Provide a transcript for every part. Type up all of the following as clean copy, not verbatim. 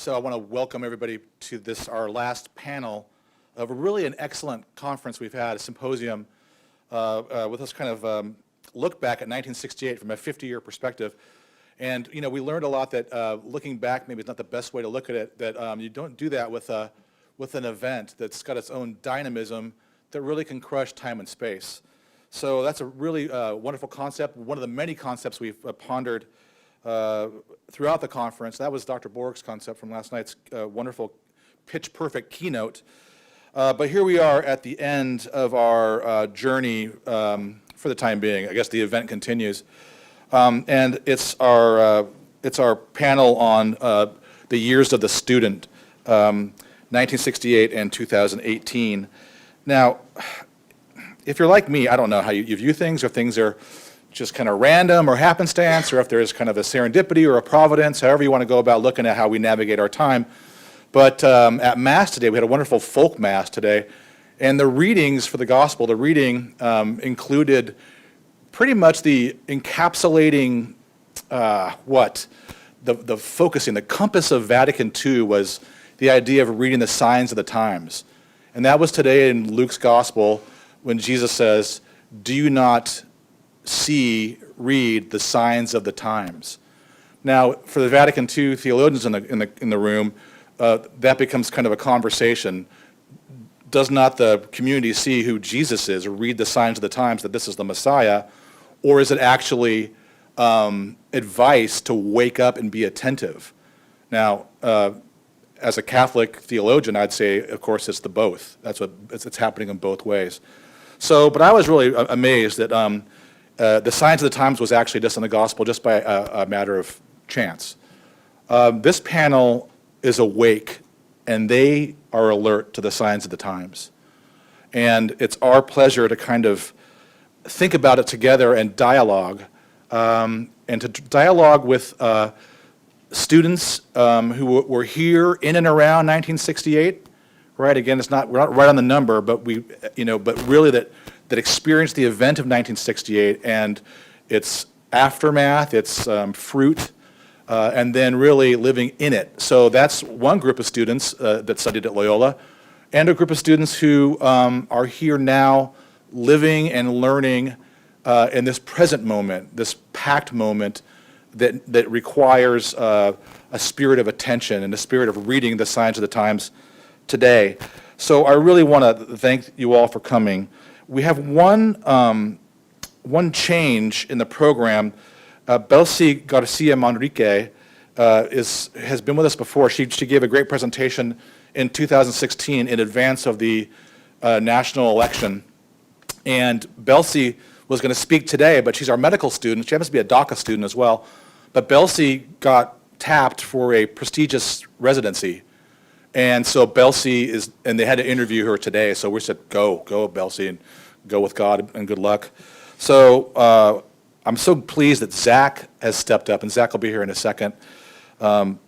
So I want to welcome everybody to this, our last panel of really an excellent conference we've had, a symposium, with us kind of look back at 1968 from a 50-year perspective. And, you know, we learned a lot that looking back maybe is not the best way to look at it, that you don't do that with an event that's got its own dynamism that really can crush time and space. So that's a really wonderful concept, one of the many concepts we've pondered throughout the conference. That was Dr. Borg's concept from last night's wonderful pitch-perfect keynote. But here we are at the end of our journey for the time being. I guess the event continues. And it's our panel on the years of the student, 1968 and 2018. Now, if you're like me, I don't know how you view things, or things are just kind of random or happenstance, or if there's kind of a serendipity or a providence, however you want to go about looking at how we navigate our time. But at Mass today, we had a wonderful folk Mass today, and the readings for the Gospel, the reading included pretty much the encapsulating, the focusing, the compass of Vatican II was the idea of reading the signs of the times. And that was today in Luke's Gospel when Jesus says, "Do you not read the signs of the times?" Now, for the Vatican II theologians in the room, that becomes kind of a conversation. Does not the community see who Jesus is, or read the signs of the times that this is the Messiah, or is it actually advice to wake up and be attentive? Now, as a Catholic theologian, I'd say, of course, it's the both. It's happening in both ways. So, but I was really amazed that the signs of the times was actually just in the Gospel, just by a matter of chance. This panel is awake, and they are alert to the signs of the times. And it's our pleasure to kind of think about it together and dialogue, and to dialogue with students who were here in and around 1968. Right, again, we're not right on the number, but but really that experienced the event of 1968 and its aftermath, its fruit, and then really living in it. So that's one group of students that studied at Loyola, and a group of students who are here now living and learning in this present moment, this packed moment that requires a spirit of attention and a spirit of reading the signs of the times today. So I really want to thank you all for coming. We have one change in the program. Belsi Garcia Manrique has been with us before. She gave a great presentation in 2016 in advance of the national election. And Belsi was going to speak today, but she's our medical student. She happens to be a DACA student as well. But Belsi got tapped for a prestigious residency. And so Belsi and they had to interview her today. So we said, go Belsi, and go with God, and good luck. So I'm so pleased that Zach has stepped up, and Zach will be here in a second. I'm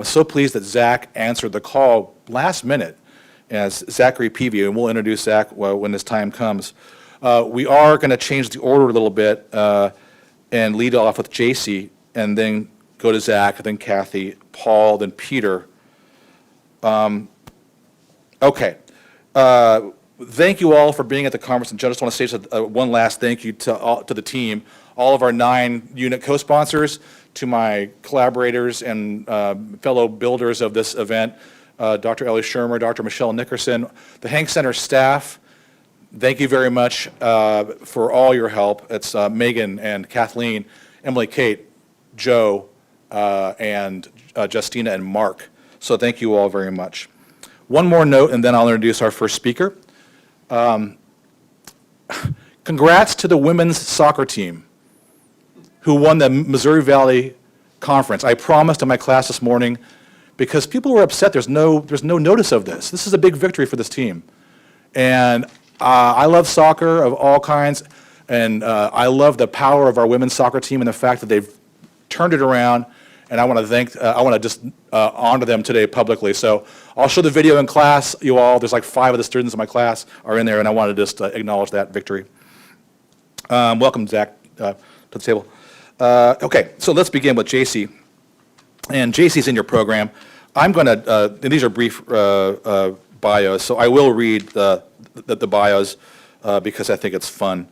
so pleased that Zach answered the call last minute as Zachary Peavy, and we'll introduce Zach when his time comes. We are going to change the order a little bit and lead off with JC, and then go to Zach, then Kathy, Paul, then Peter. Okay. Thank you all for being at the conference, and I just want to say one last thank you to the team, all of our 9 unit co-sponsors, to my collaborators and fellow builders of this event, Dr. Ellie Shermer, Dr. Michelle Nickerson, the Hank Center staff. Thank you very much for all your help. It's Megan and Kathleen, Emily, Kate, Joe, and Justina and Mark. So thank you all very much. One more note, and then I'll introduce our first speaker. Congrats to the women's soccer team who won the Missouri Valley Conference. I promised in my class this morning, because people were upset there's no notice of this. This is a big victory for this team. And I love soccer of all kinds, and I love the power of our women's soccer team and the fact that they've turned it around. And I want to just honor them today publicly. So I'll show the video in class, you all. There's like 5 of the students in my class are in there, and I want to just acknowledge that victory. Welcome, Zach, to the table. Okay, so let's begin with JC. And JC's in your program. I'm going to, and these are brief bios, so I will read the bios because I think it's fun.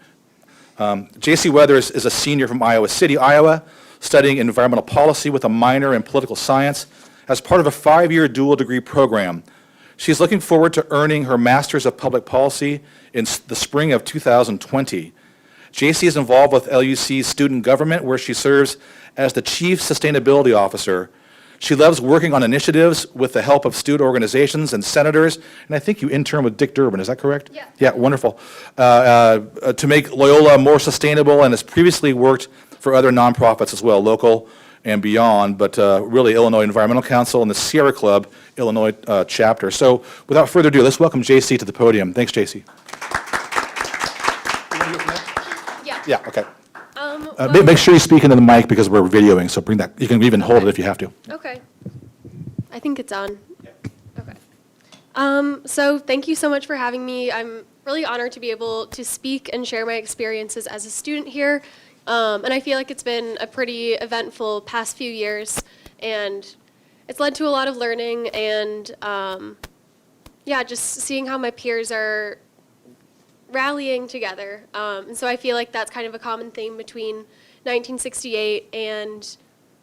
J.C. Weathers is a senior from Iowa City, Iowa, studying environmental policy with a minor in political science as part of a 5-year dual degree program. She's looking forward to earning her Master's of Public Policy in the spring of 2020. J.C. is involved with LUC's student government, where she serves as the Chief Sustainability Officer. She loves working on initiatives with the help of student organizations and senators, and I think you intern with Dick Durbin, is that correct? Yeah. Yeah, wonderful. To make Loyola more sustainable, and has previously worked for other nonprofits as well, local and beyond, but really Illinois Environmental Council and the Sierra Club, Illinois chapter. So without further ado, let's welcome JC to the podium. Thanks, JC. Yeah. Yeah, okay. Make sure you speak into the mic because we're videoing, so bring that, you can even hold it if you have to. Okay. I think it's on. Okay. So thank you so much for having me. I'm really honored to be able to speak and share my experiences as a student here. And I feel like it's been a pretty eventful past few years, and it's led to a lot of learning and, yeah, just seeing how my peers are rallying together. And so I feel like that's kind of a common theme between 1968 and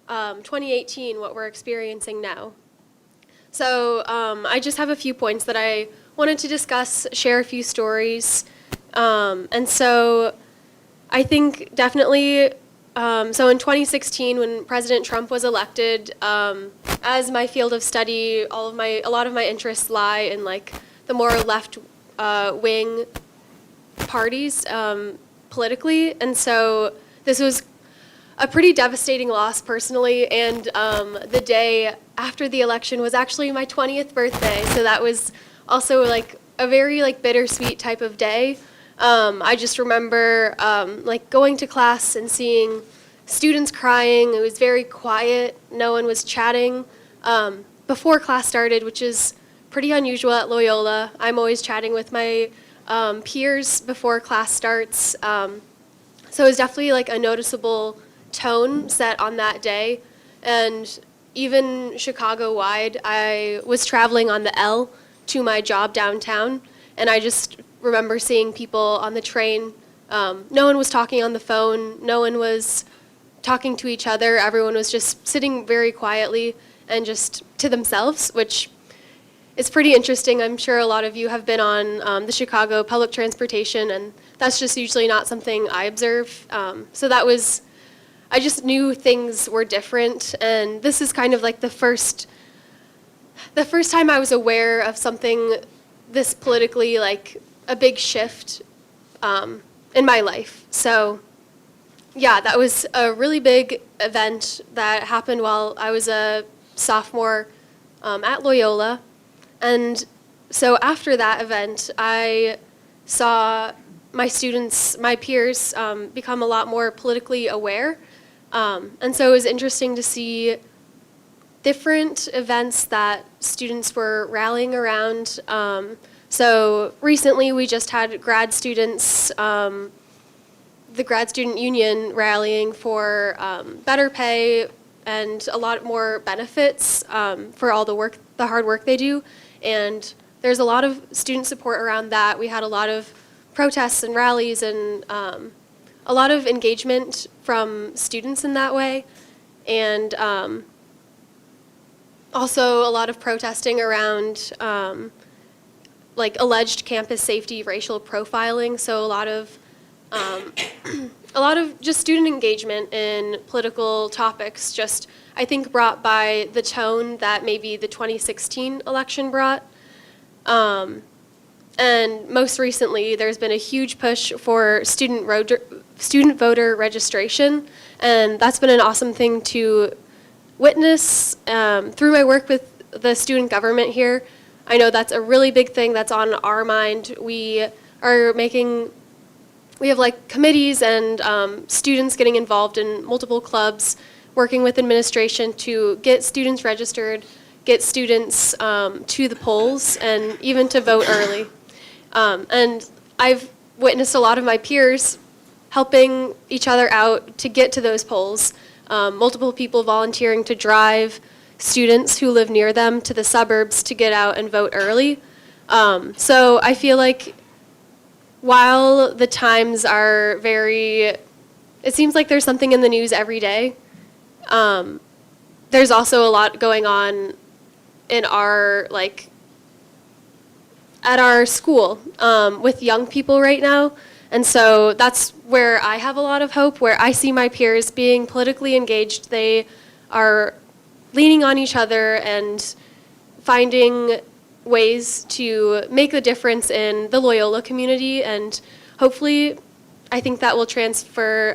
2018, what we're experiencing now. So I just have a few points that I wanted to discuss, share a few stories. And so I think definitely, so in 2016, when President Trump was elected, as my field of study, a lot of my interests lie in like the more left wing parties politically, and so this was a pretty devastating loss personally, and the day after the election was actually my 20th birthday, so that was also like a very like bittersweet type of day. I just remember like going to class and seeing students crying. It was very quiet, no one was chatting before class started, which is pretty unusual at Loyola. I'm always chatting with my peers before class starts. So it was definitely like a noticeable tone set on that day. And even Chicago-wide, I was traveling on the L to my job downtown, and I just remember seeing people on the train. No one was talking on the phone, no one was talking to each other, everyone was just sitting very quietly and just to themselves, which it's pretty interesting. I'm sure a lot of you have been on the Chicago public transportation, and that's just usually not something I observe. So that was, I just knew things were different, and this is kind of like the first time I was aware of something this politically, like a big shift in my life. So yeah, that was a really big event that happened while I was a sophomore at Loyola. And so after that event, I saw my students, my peers, become a lot more politically aware. And so it was interesting to see different events that students were rallying around. So recently we just had grad students, the grad student union rallying for better pay and a lot more benefits for all the hard work they do. And there's a lot of student support around that. We had a lot of protests and rallies and a lot of engagement from students in that way. And also a lot of protesting around like alleged campus safety, racial profiling. So a lot of just student engagement in political topics, just I think brought by the tone that maybe the 2016 election brought. And most recently, there's been a huge push for student voter registration, and that's been an awesome thing to witness through my work with the student government here. I know that's a really big thing that's on our mind. We have like committees and students getting involved in multiple clubs, working with administration to get students registered, get students to the polls, and even to vote early. And I've witnessed a lot of my peers helping each other out to get to those polls. Multiple people volunteering to drive, students who live near them to the suburbs to get out and vote early. So I feel like while the times are very, it seems like there's something in the news every day, there's also a lot going on in our, like, at our school with young people right now. And so that's where I have a lot of hope, where I see my peers being politically engaged. They are leaning on each other and finding ways to make a difference in the Loyola community, and hopefully I think that will transfer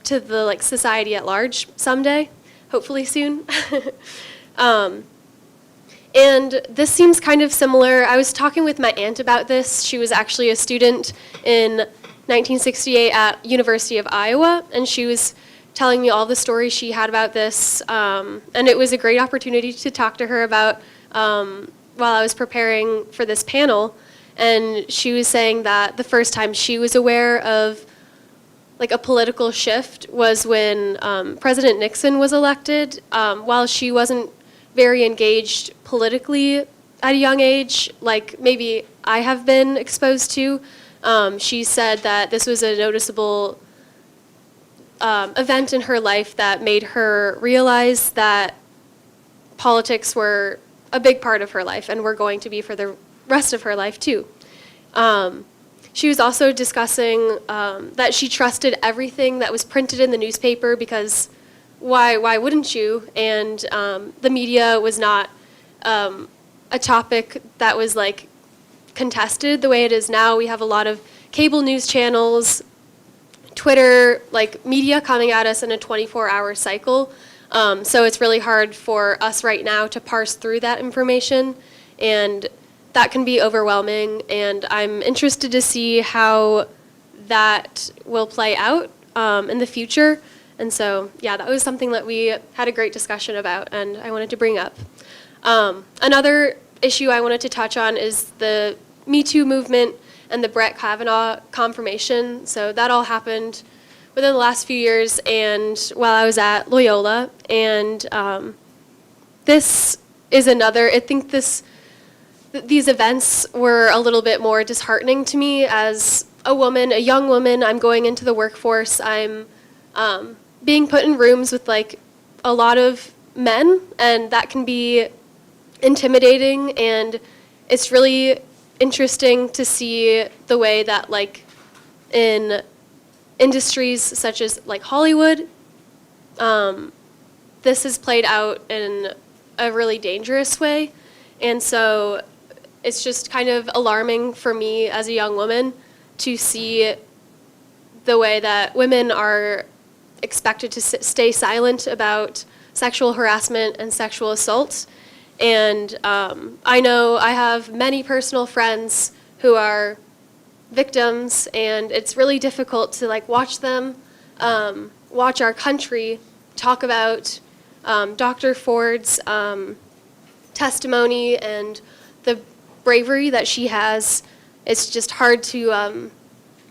to the like society at large someday, hopefully soon. And this seems kind of similar. I was talking with my aunt about this. She was actually a student in 1968 at University of Iowa, and she was telling me all the stories she had about this, and it was a great opportunity to talk to her about while I was preparing for this panel. And she was saying that the first time she was aware of like a political shift was when President Nixon was elected. While she wasn't very engaged politically at a young age, like maybe I have been exposed to, she said that this was a noticeable event in her life that made her realize that politics were a big part of her life and were going to be for the rest of her life too. She was also discussing that she trusted everything that was printed in the newspaper because why wouldn't you? And the media was not a topic that was like contested the way it is now. We have a lot of cable news channels, Twitter, like media coming at us in a 24-hour cycle. So it's really hard for us right now to parse through that information, and that can be overwhelming, and I'm interested to see how that will play out in the future. And so, yeah, that was something that we had a great discussion about, and I wanted to bring up. Another issue I wanted to touch on is the Metoo movement and the Brett Kavanaugh confirmation. So that all happened within the last few years, and while I was at Loyola, and this is another, I think these events were a little bit more disheartening to me as a woman, a young woman. I'm going into the workforce. I'm being put in rooms with like a lot of men, and that can be intimidating, and it's really interesting to see the way that like in industries such as like Hollywood, this is played out in a really dangerous way. And so it's just kind of alarming for me as a young woman to see the way that women are expected to stay silent about sexual harassment and sexual assault. And I know I have many personal friends who are victims, and it's really difficult to like watch them, watch our country talk about Dr. Ford's testimony and the bravery that she has. It's just hard to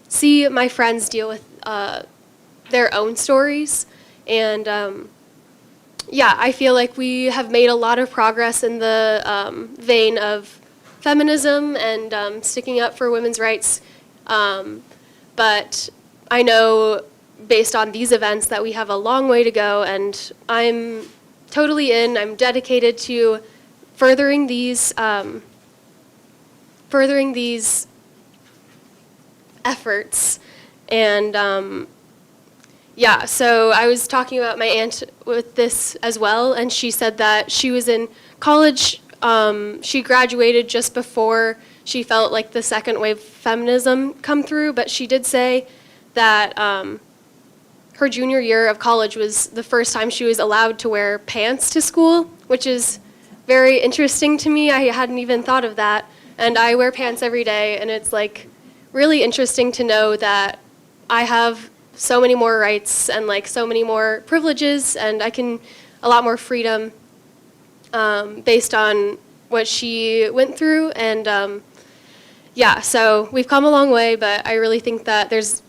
see my friends deal with their own stories. And yeah, I feel like we have made a lot of progress in the vein of feminism and sticking up for women's rights. But I know based on these events that we have a long way to go, and I'm totally I'm dedicated to furthering these efforts. And yeah, so I was talking about my aunt with this as well, and she said that she was in college. She graduated just before she felt like the second wave feminism come through, but she did say that her junior year of college was the first time she was allowed to wear pants to school, which is very interesting to me. I hadn't even thought of that, and I wear pants every day, and it's like really interesting to know that I have so many more rights and like so many more privileges, and I can a lot more freedom based on what she went through. And yeah, so we've come a long way, but I really think that there's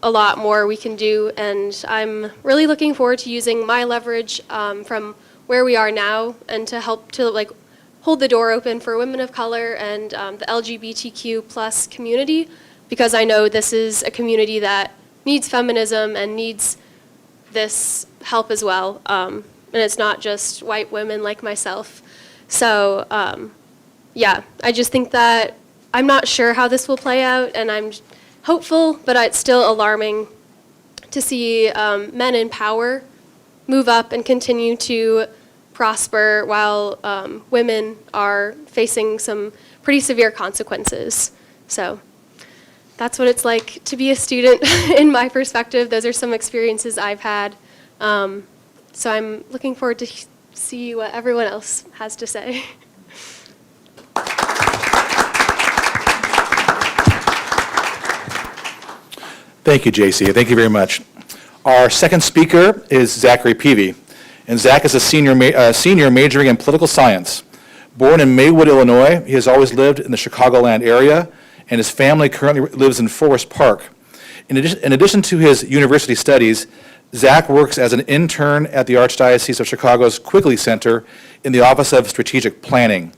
a lot more we can do, and I'm really looking forward to using my leverage from where we are now and to help to like hold the door open for women of color and the LGBTQ plus community, because I know this is a community that needs feminism and needs this help as well. And it's not just white women like myself. So yeah, I just think that I'm not sure how this will play out, and I'm hopeful, but it's still alarming to see men in power move up and continue to prosper while women are facing some pretty severe consequences. So that's what it's like to be a student in my perspective. Those are some experiences I've had. So I'm looking forward to see what everyone else has to say. Thank you, JC. Thank you very much. Our second speaker is Zachary Peavy. And Zach is a senior majoring in political science. Born in Maywood, Illinois, he has always lived in the Chicagoland area, and his family currently lives in Forest Park. In addition to his university studies, Zach works as an intern at the Archdiocese of Chicago's Quigley Center in the Office of Strategic Planning.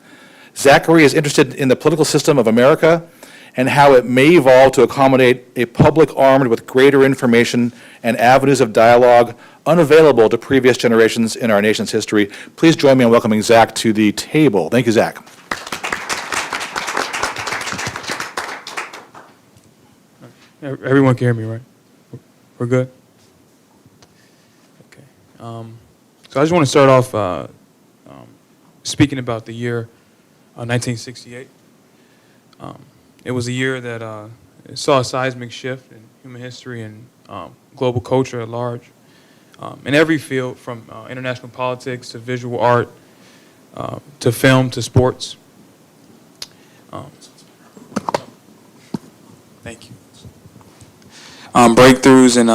Zachary is interested in the political system of America and how it may evolve to accommodate a public armed with greater information and avenues of dialogue unavailable to previous generations in our nation's history. Please join me in welcoming Zach to the table. Thank you, Zach. Everyone can hear me, right? We're good? Okay. So I just want to start off speaking about the year 1968. It was a year that saw a seismic shift in human history and global culture at large. In every field, from international politics to visual art to film to sports. Thank you. Breakthroughs and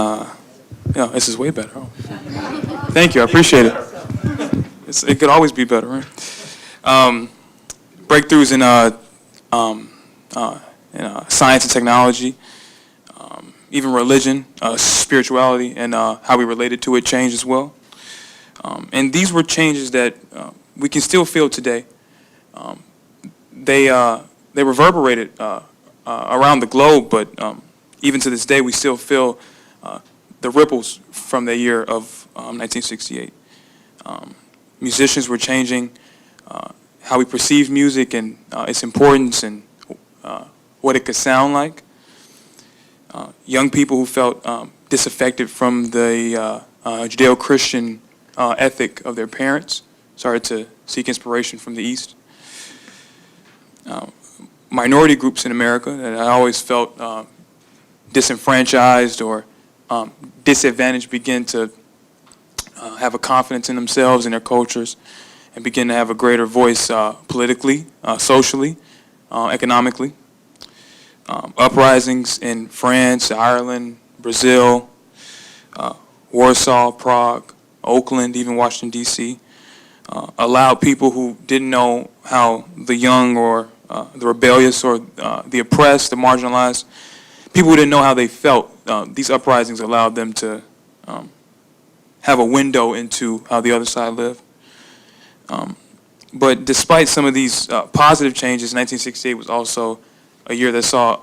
this is way better. Oh. Thank you, I appreciate it. It could always be better, right? Breakthroughs in science and technology, even religion, spirituality, and how we related to it changed as well. And these were changes that we can still feel today. They reverberated around the globe, but even to this day, we still feel the ripples from the year of 1968. Musicians were changing how we perceived music and its importance and what it could sound like. Young people who felt disaffected from the Judeo-Christian ethic of their parents started to seek inspiration from the East. Minority groups in America that I always felt disenfranchised or disadvantaged begin to have a confidence in themselves and their cultures and begin to have a greater voice politically, socially, economically. Uprisings in France, Ireland, Brazil, Warsaw, Prague, Oakland, even Washington, D.C., allowed people who didn't know how the young or the rebellious or the oppressed, the marginalized, people who didn't know how they felt, these uprisings allowed them to have a window into how the other side lived. But despite some of these positive changes, 1968 was also a year that saw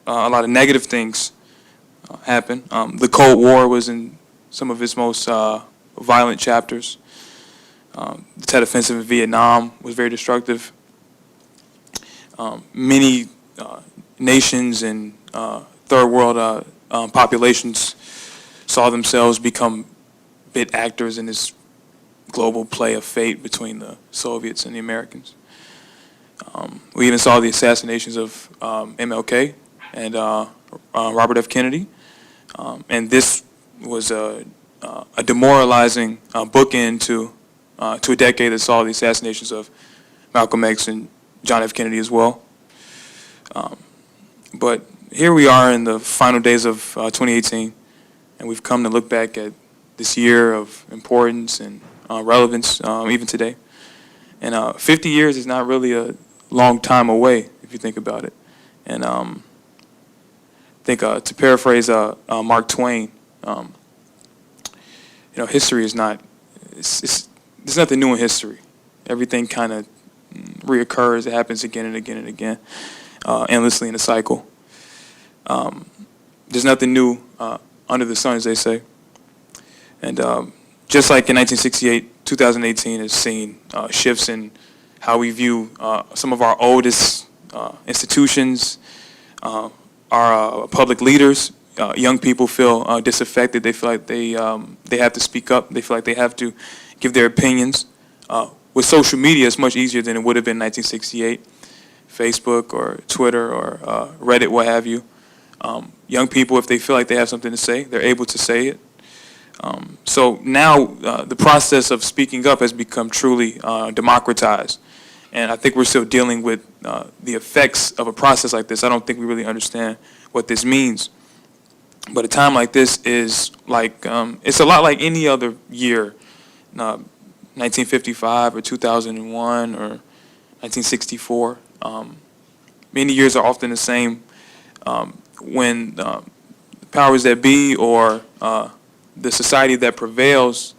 a lot of negative things happen. The Cold War was in some of its most violent chapters. The Tet Offensive in Vietnam was very destructive. Many nations and third world populations saw themselves become bit actors in this global play of fate between the Soviets and the Americans. We even saw the assassinations of MLK and Robert F. Kennedy. And this was a demoralizing bookend to a decade that saw the assassinations of Malcolm X and John F. Kennedy as well. But here we are in the final days of 2018, and we've come to look back at this year of importance and relevance even today. And 50 years is not really a long time away, if you think about it. And I think to paraphrase Mark Twain, history is not, there's nothing new in history. Everything kind of reoccurs. It happens again and again and again, endlessly in a cycle. There's nothing new under the sun, as they say. And just like in 1968, 2018 has seen shifts in how we view some of our oldest institutions, our public leaders. Young people feel disaffected. They feel like they have to speak up. They feel like they have to give their opinions. With social media, it's much easier than it would have been in 1968. Facebook or Twitter or Reddit, what have you. Young people, if they feel like they have something to say, they're able to say it. So now the process of speaking up has become truly democratized. And I think we're still dealing with the effects of a process like this. I don't think we really understand what this means. But a time like this is like, it's a lot like any other year, 1955 or 2001 or 1964. Many years are often the same when the powers that be or the society that prevails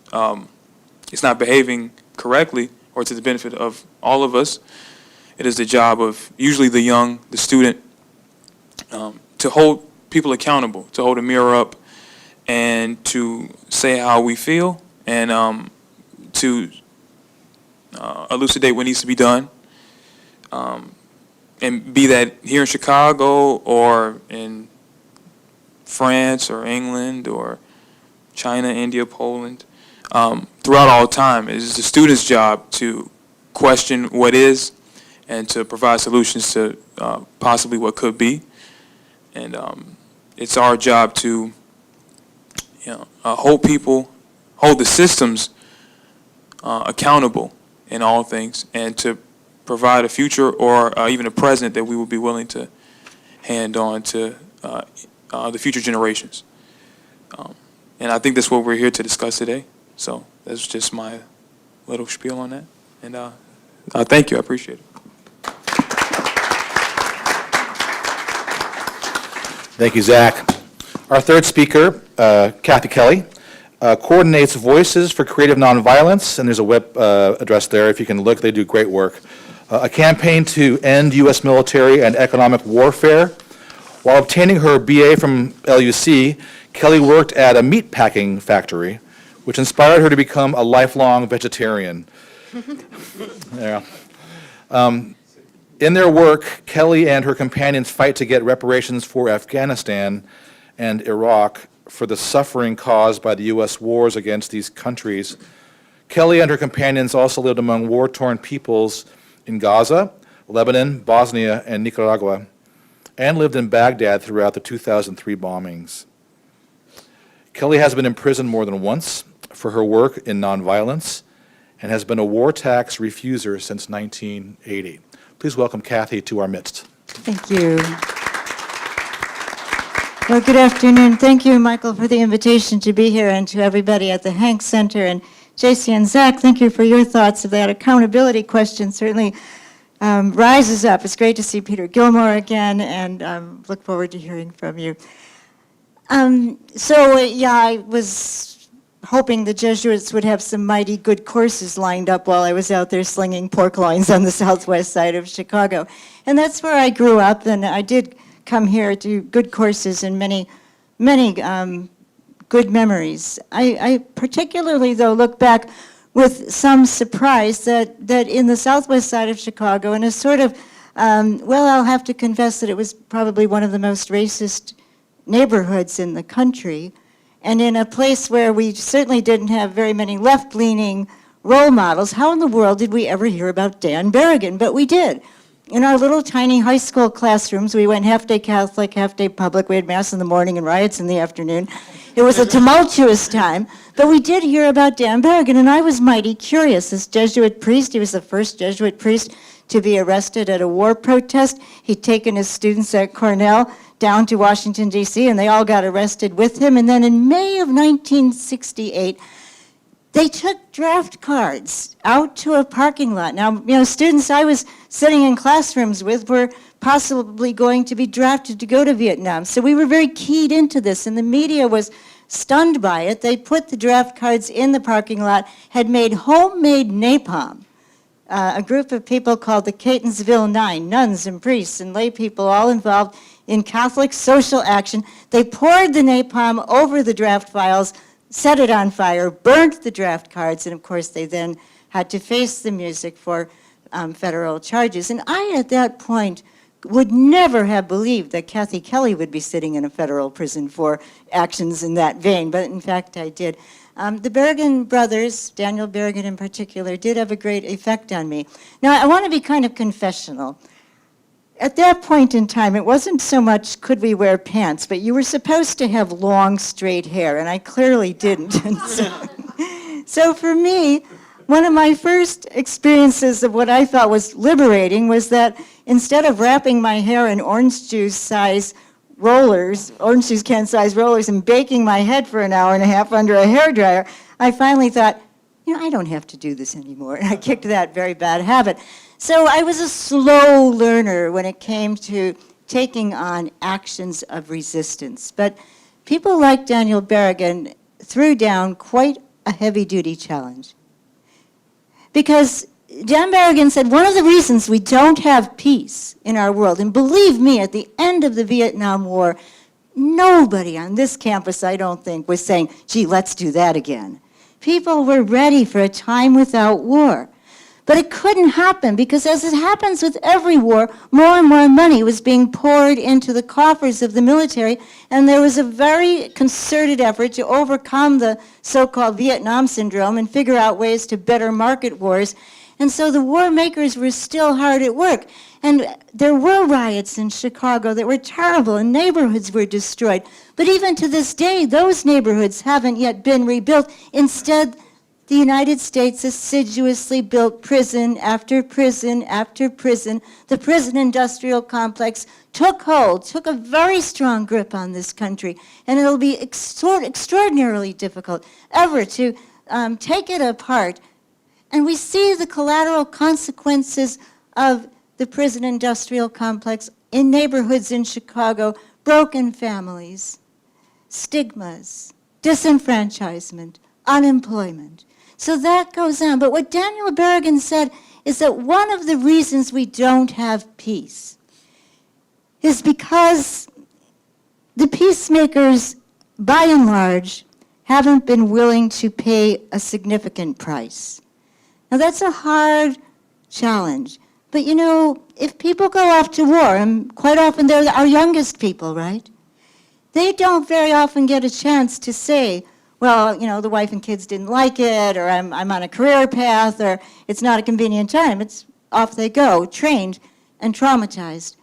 is not behaving correctly or to the benefit of all of us. It is the job of usually the young, the student, to hold people accountable, to hold a mirror up and to say how we feel and to elucidate what needs to be done. And be that here in Chicago or in France or England or China, India, Poland, throughout all time, it is the student's job to question what is and to provide solutions to possibly what could be. And it's our job to hold the systems accountable in all things and to provide a future or even a present that we will be willing to hand on to the future generations. And I think that's what we're here to discuss today. So that's just my little spiel on that. And thank you. I appreciate it. Thank you, Zach. Our third speaker, Kathy Kelly, coordinates Voices for Creative Nonviolence, and there's a web address there if you can look. They do great work. A campaign to end U.S. military and economic warfare. While obtaining her BA from LUC, Kelly worked at a meat packing factory, which inspired her to become a lifelong vegetarian. Yeah. In their work, Kelly and her companions fight to get reparations for Afghanistan and Iraq for the suffering caused by the U.S. wars against these countries. Kelly and her companions also lived among war-torn peoples in Gaza, Lebanon, Bosnia, and Nicaragua, and lived in Baghdad throughout the 2003 bombings. Kelly has been imprisoned more than once for her work in nonviolence and has been a war tax refuser since 1980. Please welcome Kathy to our midst. Thank you. Well, good afternoon. Thank you, Michael, for the invitation to be here, and to everybody at the Hanks Center. And JC and Zach, thank you for your thoughts of that accountability question. Certainly rises up. It's great to see Peter Gilmore again, and look forward to hearing from you. I was hoping the Jesuits would have some mighty good courses lined up while I was out there slinging pork loins on the southwest side of Chicago. And that's where I grew up, and I did come here to good courses and many good memories. I particularly, though, look back with some surprise that in the southwest side of Chicago, in a sort of, I'll have to confess that it was probably one of the most racist neighborhoods in the country, and in a place where we certainly didn't have very many left-leaning role models. How in the world did we ever hear about Dan Berrigan? But we did. In our little tiny high school classrooms, we went half-day Catholic, half-day public. We had Mass in the morning and riots in the afternoon. It was a tumultuous time, but we did hear about Dan Berrigan, and I was mighty curious. This Jesuit priest, he was the first Jesuit priest to be arrested at a war protest. He'd taken his students at Cornell down to Washington, D.C., and they all got arrested with him. And then in May of 1968, they took draft cards out to a parking lot. Now, students I was sitting in classrooms with were possibly going to be drafted to go to Vietnam. So we were very keyed into this, and the media was stunned by it. They put the draft cards in the parking lot, had made homemade napalm. A group of people called the Catonsville Nine, nuns and priests and lay people all involved in Catholic social action. They poured the napalm over the draft files, set it on fire, burnt the draft cards, and of course they then had to face the music for federal charges. And I, at that point, would never have believed that Kathy Kelly would be sitting in a federal prison for actions in that vein, but in fact I did. The Berrigan brothers, Daniel Berrigan in particular, did have a great effect on me. Now, I want to be kind of confessional. At that point in time, it wasn't so much could we wear pants, but you were supposed to have long, straight hair, and I clearly didn't. And so for me, one of my first experiences of what I thought was liberating was that instead of wrapping my hair in orange juice size rollers, orange juice can size rollers, and baking my head for an hour and a half under a hairdryer, I finally thought, I don't have to do this anymore. And I kicked that very bad habit. So I was a slow learner when it came to taking on actions of resistance. But people like Daniel Berrigan threw down quite a heavy-duty challenge. Because Dan Berrigan said one of the reasons we don't have peace in our world, and believe me, at the end of the Vietnam War, nobody on this campus, I don't think, was saying, gee, let's do that again. People were ready for a time without war. But it couldn't happen because, as it happens with every war, more and more money was being poured into the coffers of the military, and there was a very concerted effort to overcome the so-called Vietnam syndrome and figure out ways to better market wars. And so the war makers were still hard at work. And there were riots in Chicago that were terrible, and neighborhoods were destroyed. But even to this day, those neighborhoods haven't yet been rebuilt. Instead, the United States assiduously built prison after prison after prison. The prison industrial complex took hold, took a very strong grip on this country, and it'll be extraordinarily difficult ever to take it apart. And we see the collateral consequences of the prison industrial complex in neighborhoods in Chicago: broken families, stigmas, disenfranchisement, unemployment. So that goes on. But what Daniel Berrigan said is that one of the reasons we don't have peace is because the peacemakers, by and large, haven't been willing to pay a significant price. Now, that's a hard challenge. But, if people go off to war, and quite often they're our youngest people, right? They don't very often get a chance to say, well, the wife and kids didn't like it, or I'm on a career path, or it's not a convenient time. It's off they go, trained and traumatized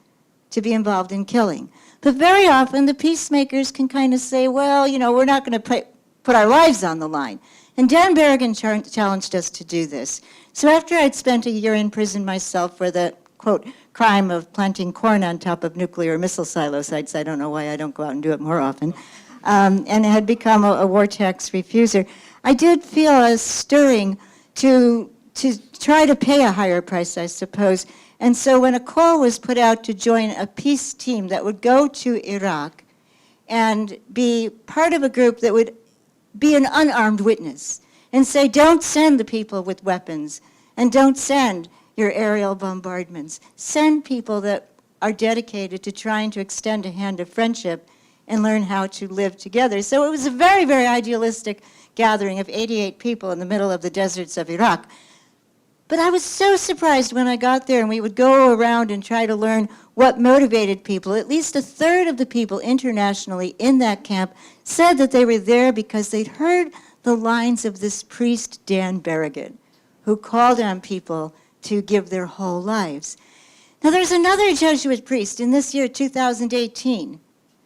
to be involved in killing. But very often the peacemakers can kind of say, well, we're not going to put our lives on the line. And Dan Berrigan challenged us to do this. So after I'd spent a year in prison myself for the, quote, crime of planting corn on top of nuclear missile silo sites, I don't know why I don't go out and do it more often, and had become a war tax refuser, I did feel a stirring to try to pay a higher price, I suppose. And so when a call was put out to join a peace team that would go to Iraq and be part of a group that would be an unarmed witness and say, don't send the people with weapons and don't send your aerial bombardments. Send people that are dedicated to trying to extend a hand of friendship and learn how to live together. So it was a very, very idealistic gathering of 88 people in the middle of the deserts of Iraq. But I was so surprised when I got there and we would go around and try to learn what motivated people. At least a third of the people internationally in that camp said that they were there because they'd heard the lines of this priest, Dan Berrigan, who called on people to give their whole lives. Now there's another Jesuit priest in this year, 2018,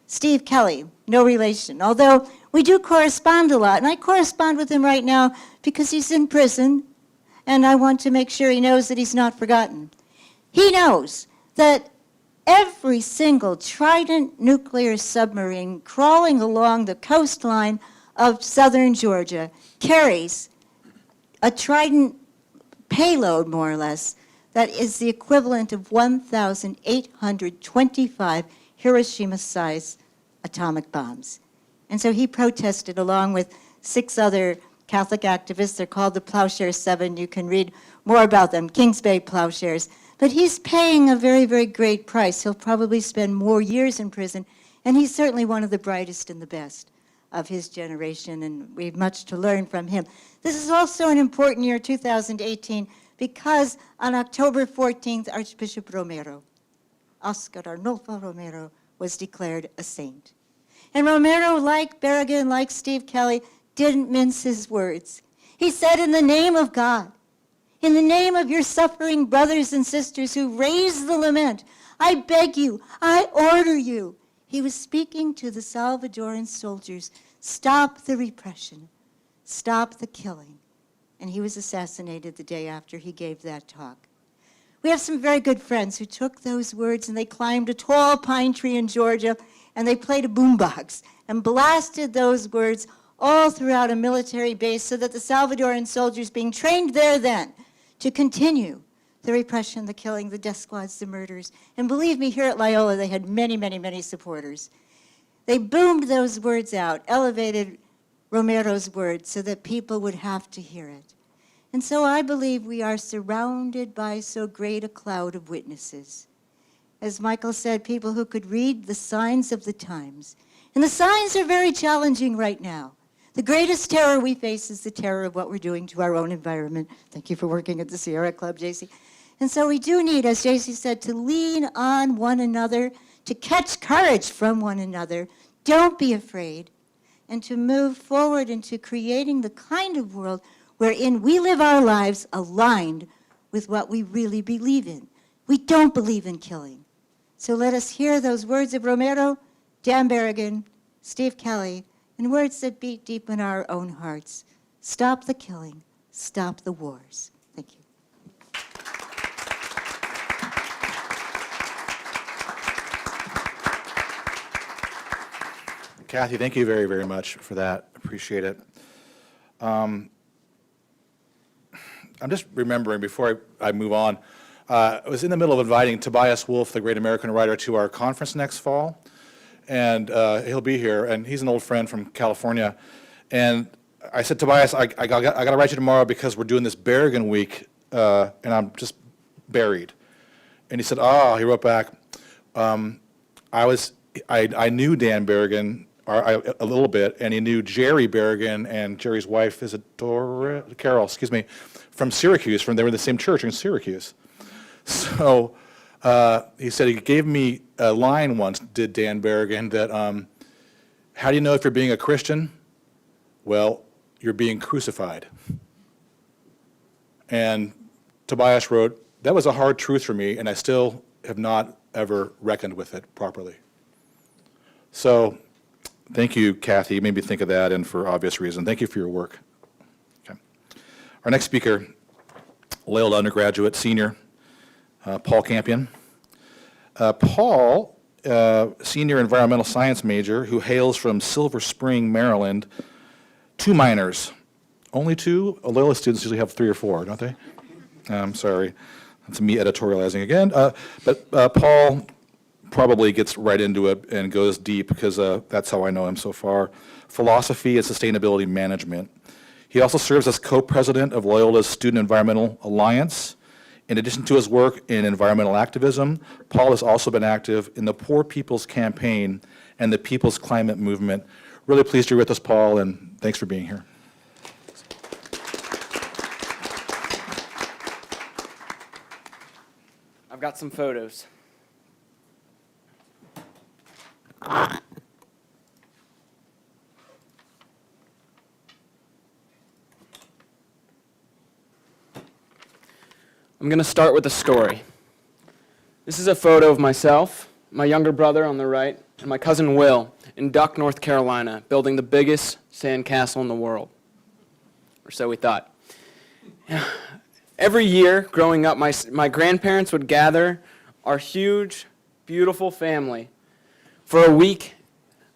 Steve Kelly, no relation, although we do correspond a lot, and I correspond with him right now because he's in prison, and I want to make sure he knows that he's not forgotten. He knows that every single Trident nuclear submarine crawling along the coastline of southern Georgia carries a Trident payload, more or less, that is the equivalent of 1,825 Hiroshima-sized atomic bombs. And so he protested along with 6 other Catholic activists. They're called the Plowshare 7. You can read more about them, Kings Bay Plowshares. But he's paying a very, very great price. He'll probably spend more years in prison, and he's certainly one of the brightest and the best of his generation, and we have much to learn from him. This is also an important year, 2018, because on October 14th, Archbishop Romero, Oscar Arnulfo Romero, was declared a saint. And Romero, like Berrigan, like Steve Kelly, didn't mince his words. He said, in the name of God, in the name of your suffering brothers and sisters who raise the lament, I beg you, I order you. He was speaking to the Salvadoran soldiers, stop the repression, stop the killing. And he was assassinated the day after he gave that talk. We have some very good friends who took those words and they climbed a tall pine tree in Georgia and they played a boombox and blasted those words all throughout a military base so that the Salvadoran soldiers being trained there then to continue the repression, the killing, the death squads, the murders. And believe me, here at Loyola, they had many, many, many supporters. They boomed those words out, elevated Romero's words so that people would have to hear it. And so I believe we are surrounded by so great a cloud of witnesses. As Michael said, people who could read the signs of the times. And the signs are very challenging right now. The greatest terror we face is the terror of what we're doing to our own environment. Thank you for working at the Sierra Club, JC. And so we do need, as JC said, to lean on one another, to catch courage from one another. Don't be afraid. And to move forward into creating the kind of world wherein we live our lives aligned with what we really believe in. We don't believe in killing. So let us hear those words of Romero, Dan Berrigan, Steve Kelly, and words that beat deep in our own hearts. Stop the killing, stop the wars. Thank you. Kathy, thank you very, very much for that. Appreciate it. I'm just remembering before I move on, I was in the middle of inviting Tobias Wolff, the great American writer, to our conference next fall. And he'll be here, and he's an old friend from California. And I said, Tobias, I got to write you tomorrow because we're doing this Berrigan week, and I'm just buried. And he said, he wrote back, I knew Dan Berrigan a little bit, and he knew Jerry Berrigan and Jerry's wife, is it Carol, from Syracuse, they were in the same church in Syracuse. So he said he gave me a line once, did Dan Berrigan, that how do you know if you're being a Christian? Well, you're being crucified. And Tobias wrote, that was a hard truth for me, and I still have not ever reckoned with it properly. So thank you, Kathy. You made me think of that, and for obvious reason. Thank you for your work. Okay. Our next speaker, Loyola undergraduate, senior, Paul Campion. Paul, senior environmental science major who hails from Silver Spring, Maryland, 2 minors. Only 2? Loyola students usually have 3 or 4, don't they? I'm sorry. That's me editorializing again. But Paul probably gets right into it and goes deep because that's how I know him so far. Philosophy and sustainability management. He also serves as co-president of Loyola's Student Environmental Alliance. In addition to his work in environmental activism, Paul has also been active in the Poor People's Campaign and the People's Climate Movement. Really pleased you're with us, Paul, and thanks for being here. I've got some photos. I'm going to start with a story. This is a photo of myself, my younger brother on the right, and my cousin Will in Duck, North Carolina, building the biggest sandcastle in the world. Or so we thought. Every year, growing up, my grandparents would gather our huge, beautiful family for a week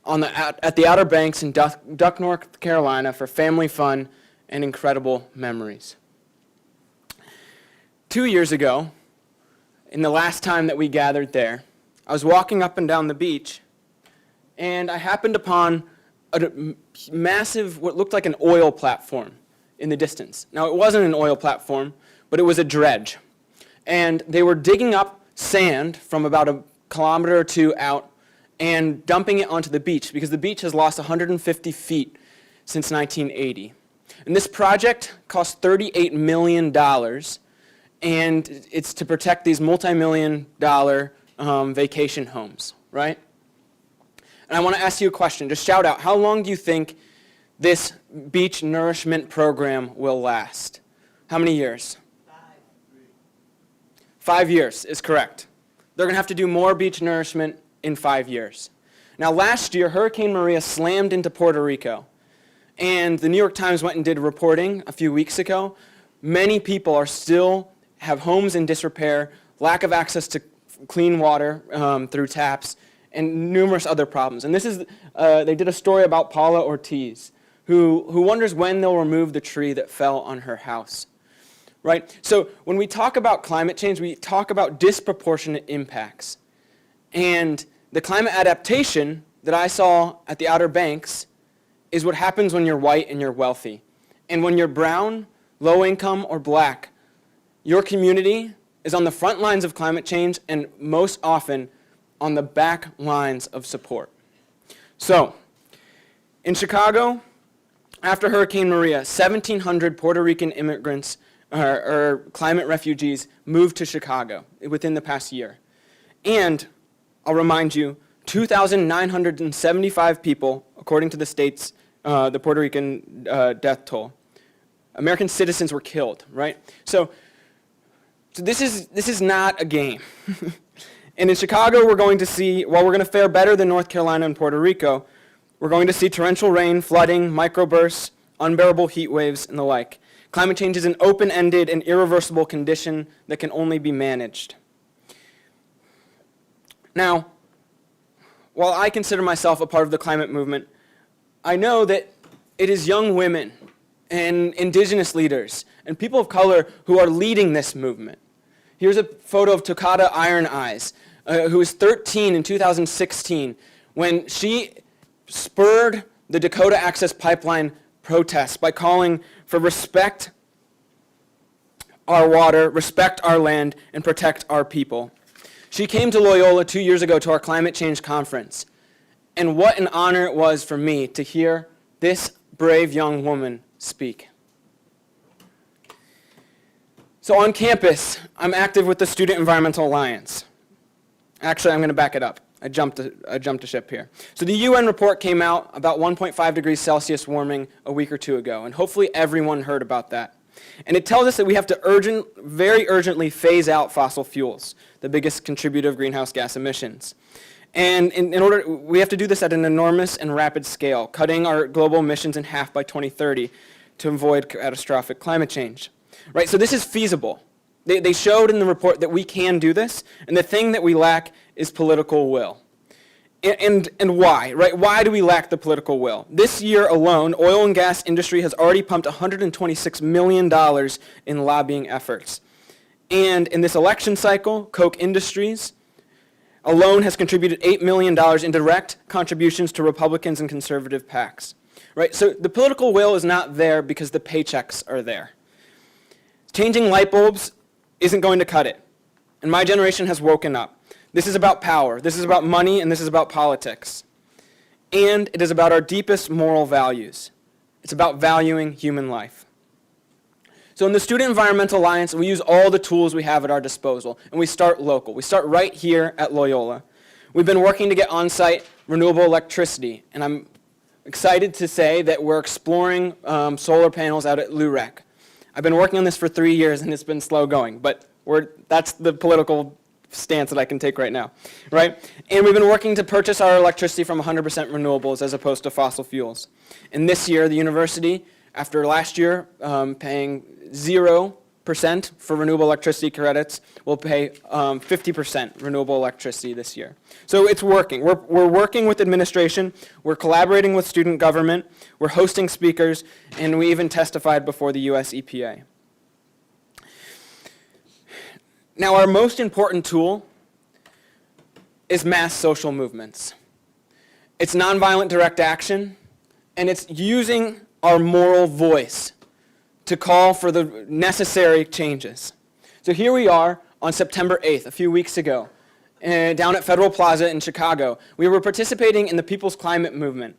at the Outer Banks in Duck, North Carolina for family fun and incredible memories. 2 years ago, in the last time that we gathered there, I was walking up and down the beach, and I happened upon a massive, what looked like an oil platform in the distance. Now, it wasn't an oil platform, but it was a dredge. And they were digging up sand from about a kilometer or two out and dumping it onto the beach, because the beach has lost 150 feet since 1980. And this project cost $38 million, and it's to protect these multi-million-dollar vacation homes, right? And I want to ask you a question. Just shout out, how long do you think this beach nourishment program will last? How many years? 5 years is correct. They're going to have to do more beach nourishment in 5 years. Now, last year, Hurricane Maria slammed into Puerto Rico. And the New York Times went and did reporting a few weeks ago. Many people are still have homes in disrepair, lack of access to clean water through taps, and numerous other problems. And this is, they did a story about Paula Ortiz, who wonders when they'll remove the tree that fell on her house. Right? So when we talk about climate change, we talk about disproportionate impacts. And the climate adaptation that I saw at the Outer Banks is what happens when you're white and you're wealthy. And when you're brown, low income, or black, your community is on the front lines of climate change and most often on the back lines of support. So, in Chicago, after Hurricane Maria, 1,700 Puerto Rican immigrants or climate refugees moved to Chicago within the past year. And I'll remind you, 2,975 people, according to the state's, the Puerto Rican death toll, American citizens were killed, right? So this is not a game. And in Chicago, we're going to see, while we're going to fare better than North Carolina and Puerto Rico, we're going to see torrential rain, flooding, microbursts, unbearable heat waves, and the like. Climate change is an open-ended and irreversible condition that can only be managed. Now, while I consider myself a part of the climate movement, I know that it is young women and indigenous leaders and people of color who are leading this movement. Here's a photo of Tokata Iron Eyes, who was 13 in 2016 when she spurred the Dakota Access Pipeline protests by calling for respect our water, respect our land, and protect our people. She came to Loyola 2 years ago to our climate change conference. And what an honor it was for me to hear this brave young woman speak. So on campus, I'm active with the Student Environmental Alliance. Actually, I'm going to back it up. I jumped a ship here. So the UN report came out about 1.5 degrees Celsius warming a week or two ago, and hopefully everyone heard about that. And it tells us that we have to very urgently phase out fossil fuels, the biggest contributor of greenhouse gas emissions. And in order, we have to do this at an enormous and rapid scale, cutting our global emissions in half by 2030 to avoid catastrophic climate change. Right, so this is feasible. They showed in the report that we can do this, and the thing that we lack is political will. And why, right? Why do we lack the political will? This year alone, oil and gas industry has already pumped $126 million in lobbying efforts. And in this election cycle, Koch Industries alone has contributed $8 million in direct contributions to Republicans and conservative PACs. Right? So the political will is not there because the paychecks are there. Changing light bulbs isn't going to cut it. And my generation has woken up. This is about power, this is about money, and this is about politics. And it is about our deepest moral values. It's about valuing human life. So in the Student Environmental Alliance, we use all the tools we have at our disposal, and we start local. We start right here at Loyola. We've been working to get on-site renewable electricity, and I'm excited to say that we're exploring solar panels out at LUREC. I've been working on this for 3 years, and it's been slow going, but that's the political stance that I can take right now, right? And we've been working to purchase our electricity from 100% renewables as opposed to fossil fuels. And this year, the university, after last year paying 0% for renewable electricity credits, will pay 50% renewable electricity this year. So it's working. We're working with administration, we're collaborating with student government, we're hosting speakers, and we even testified before the US EPA. Now, our most important tool is mass social movements. It's nonviolent direct action, and it's using our moral voice to call for the necessary changes. So here we are on September 8th, a few weeks ago, down at Federal Plaza in Chicago. We were participating in the People's Climate Movement,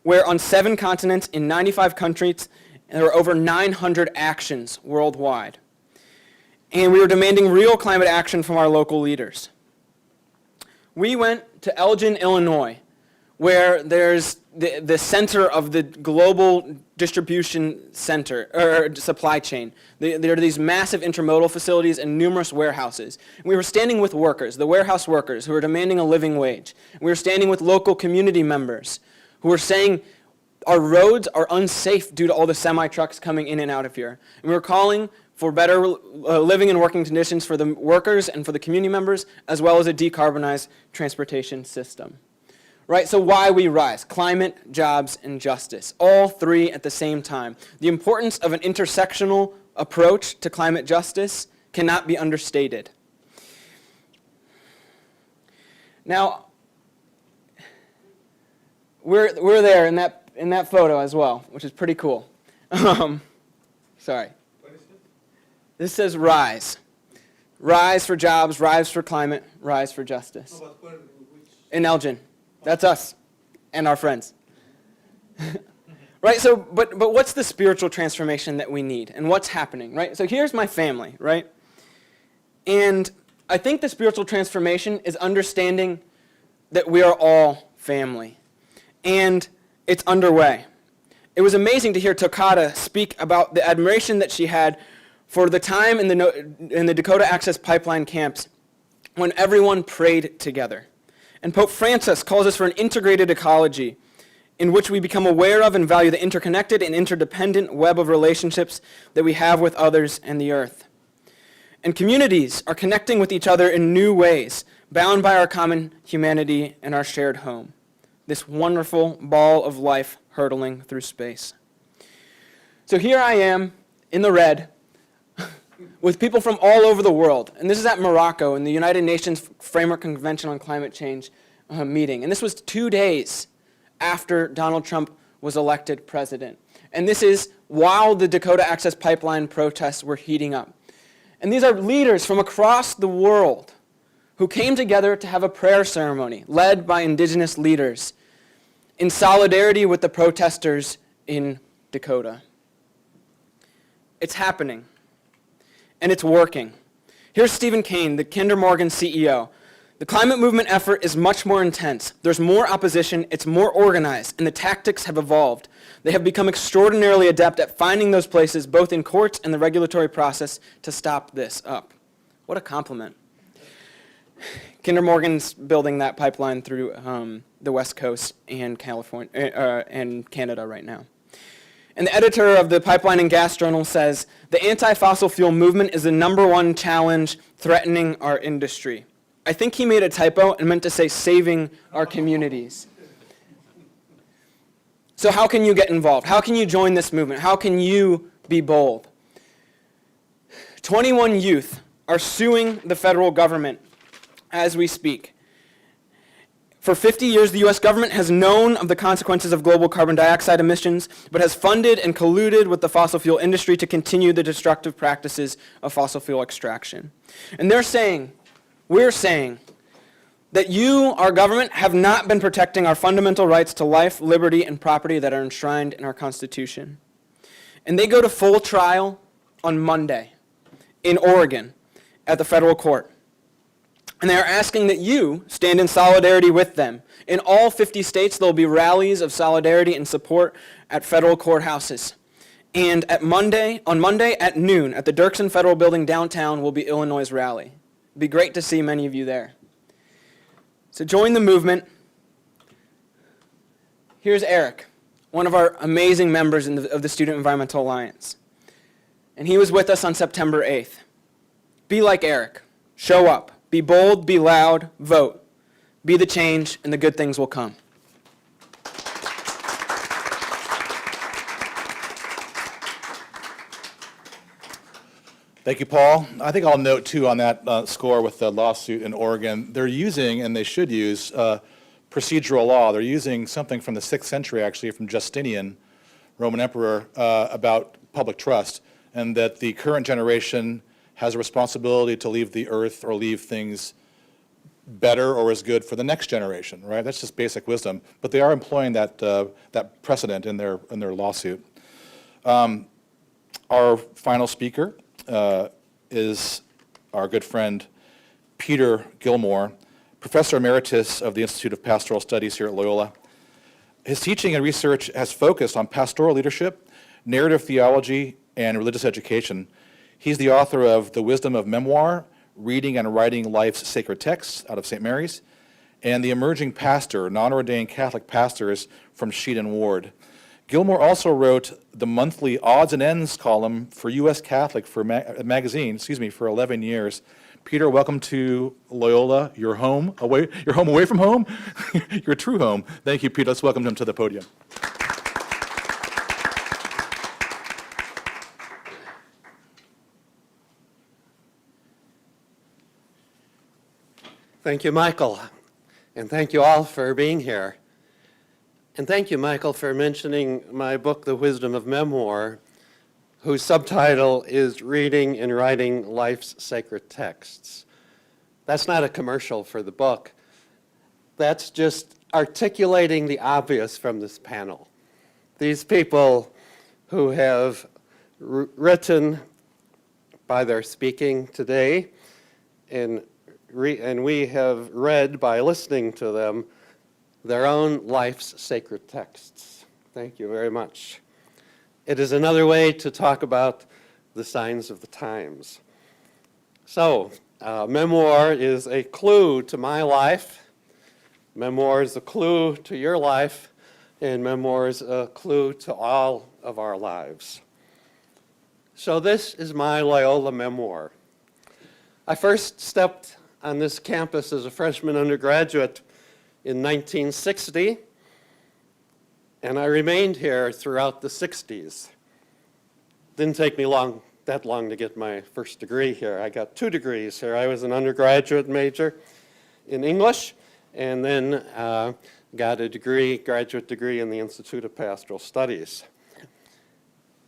where on 7 continents in 95 countries, there were over 900 actions worldwide. And we were demanding real climate action from our local leaders. We went to Elgin, Illinois, where there's the center of the global distribution center, or supply chain. There are these massive intermodal facilities and numerous warehouses. And we were standing with workers, the warehouse workers, who were demanding a living wage. And we were standing with local community members who were saying our roads are unsafe due to all the semi-trucks coming in and out of here. And we were calling for better living and working conditions for the workers and for the community members, as well as a decarbonized transportation system. Right, so why we rise? Climate, jobs, and justice. All 3 at the same time. The importance of an intersectional approach to climate justice cannot be understated. Now, we're there in that photo as well, which is pretty cool. Sorry. This says rise. Rise for jobs, rise for climate, rise for justice. In Elgin. That's us and our friends. Right, so, but what's the spiritual transformation that we need, and what's happening, right? So here's my family, right? And I think the spiritual transformation is understanding that we are all family. And it's underway. It was amazing to hear Toccata speak about the admiration that she had for the time in the Dakota Access Pipeline camps when everyone prayed together. And Pope Francis calls us for an integrated ecology in which we become aware of and value the interconnected and interdependent web of relationships that we have with others and the earth. And communities are connecting with each other in new ways, bound by our common humanity and our shared home. This wonderful ball of life hurtling through space. So here I am in the red with people from all over the world. And this is at Morocco in the United Nations Framework Convention on Climate Change meeting. And this was 2 days after Donald Trump was elected president. And this is while the Dakota Access Pipeline protests were heating up. And these are leaders from across the world who came together to have a prayer ceremony led by indigenous leaders in solidarity with the protesters in Dakota. It's happening. And it's working. Here's Stephen Kane, the Kinder Morgan CEO. The climate movement effort is much more intense. There's more opposition, it's more organized, and the tactics have evolved. They have become extraordinarily adept at finding those places, both in courts and the regulatory process, to stop this up. What a compliment. Kinder Morgan's building that pipeline through the West Coast and California and Canada right now. And the editor of the Pipeline and Gas Journal says, the anti-fossil fuel movement is the #1 challenge threatening our industry. I think he made a typo and meant to say saving our communities. So how can you get involved? How can you join this movement? How can you be bold? 21 youth are suing the federal government as we speak. For 50 years, the U.S. government has known of the consequences of global carbon dioxide emissions, but has funded and colluded with the fossil fuel industry to continue the destructive practices of fossil fuel extraction. And we're saying, that you, our government, have not been protecting our fundamental rights to life, liberty, and property that are enshrined in our Constitution. And they go to full trial on Monday in Oregon at the federal court. And they are asking that you stand in solidarity with them. In all 50 states, there will be rallies of solidarity and support at federal courthouses. And on Monday at noon, at the Dirksen Federal Building downtown, will be Illinois' rally. It'd be great to see many of you there. So join the movement. Here's Eric, one of our amazing members of the Student Environmental Alliance. And he was with us on September 8th. Be like Eric. Show up. Be bold, be loud, vote. Be the change, and the good things will come. Thank you, Paul. I think I'll note, too, on that score with the lawsuit in Oregon, they're using, and they should use, procedural law. They're using something from the 6th century, actually, from Justinian, Roman emperor, about public trust, and that the current generation has a responsibility to leave the earth or leave things better or as good for the next generation, right? That's just basic wisdom. But they are employing that, that precedent in their lawsuit. Our final speaker is our good friend Peter Gilmore, Professor Emeritus of the Institute of Pastoral Studies here at Loyola. His teaching and research has focused on pastoral leadership, narrative theology, and religious education. He's the author of The Wisdom of Memoir, Reading and Writing Life's Sacred Texts out of St. Mary's, and The Emerging Pastor, Non-Ordained Catholic Pastors from Sheet and Ward. Gilmore also wrote the monthly Odds and Ends column for U.S. Catholic for magazine, for 11 years. Peter, welcome to Loyola, your home away from home, your true home. Thank you, Peter. Let's welcome him to the podium. Thank you, Michael, and thank you all for being here. And thank you, Michael, for mentioning my book, The Wisdom of Memoir, whose subtitle is Reading and Writing Life's Sacred Texts. That's not a commercial for the book. That's just articulating the obvious from this panel. These people who have written by their speaking today, and we have read by listening to them their own life's sacred texts. Thank you very much. It is another way to talk about the signs of the times. So, memoir is a clue to my life. Memoir is a clue to your life, and memoir is a clue to all of our lives. So this is my Loyola memoir. I first stepped on this campus as a freshman undergraduate in 1960, and I remained here throughout the 60s. Didn't take me that long to get my first degree here. I got 2 degrees here. I was an undergraduate major in English, and then got a graduate degree in the Institute of Pastoral Studies.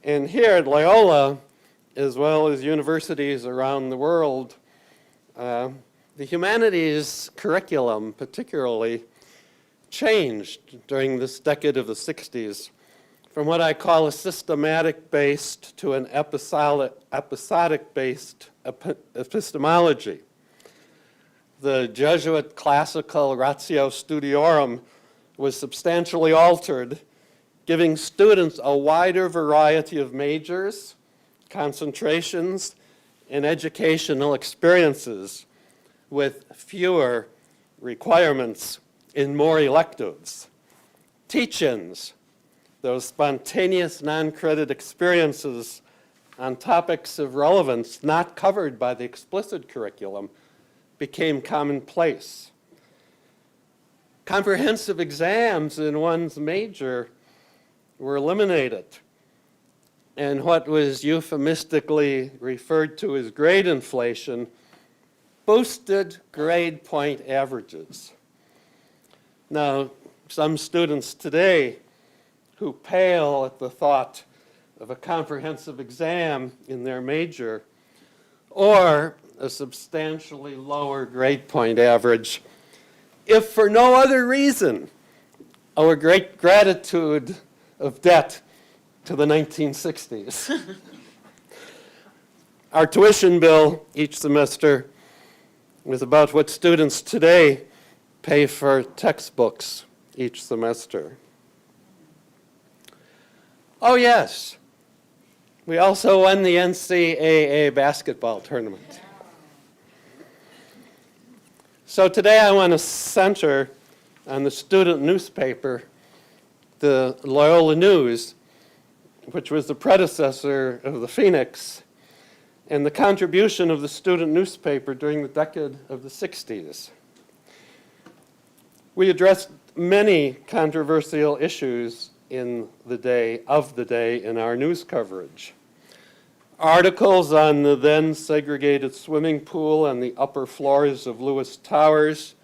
And here at Loyola, as well as universities around the world, the humanities curriculum particularly changed during this decade of the 60s from what I call a systematic-based to an episodic-based epistemology. The Jesuit classical ratio studiorum was substantially altered, giving students a wider variety of majors, concentrations, and educational experiences with fewer requirements in more electives. Teach-ins, those spontaneous non-credit experiences on topics of relevance not covered by the explicit curriculum, became commonplace. Comprehensive exams in one's major were eliminated, and what was euphemistically referred to as grade inflation boosted grade point averages. Now, some students today who pale at the thought of a comprehensive exam in their major or a substantially lower grade point average, if for no other reason, owe a great gratitude of debt to the 1960s. Our tuition bill each semester is about what students today pay for textbooks each semester. Oh yes, we also won the NCAA basketball tournament. So today I want to center on the student newspaper, the Loyola News, which was the predecessor of the Phoenix, and the contribution of the student newspaper during the decade of the 60s. We addressed many controversial issues in the day in our news coverage. Articles on the then segregated swimming pool on the upper floors of Lewis Towers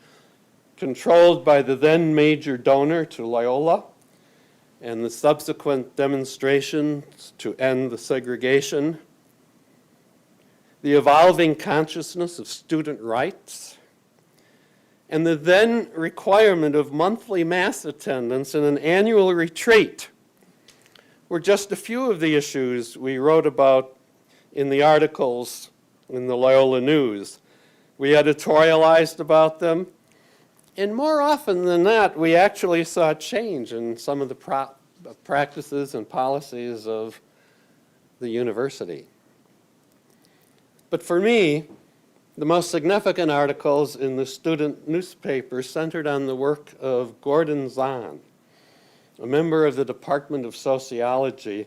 controlled by the then major donor to Loyola, and the subsequent demonstrations to end the segregation, the evolving consciousness of student rights, and the then requirement of monthly mass attendance and an annual retreat were just a few of the issues we wrote about in the articles in the Loyola News. We editorialized about them, and more often than not, we actually saw change in some of the practices and policies of the university. But for me, the most significant articles in the student newspaper centered on the work of Gordon Zahn, a member of the Department of Sociology,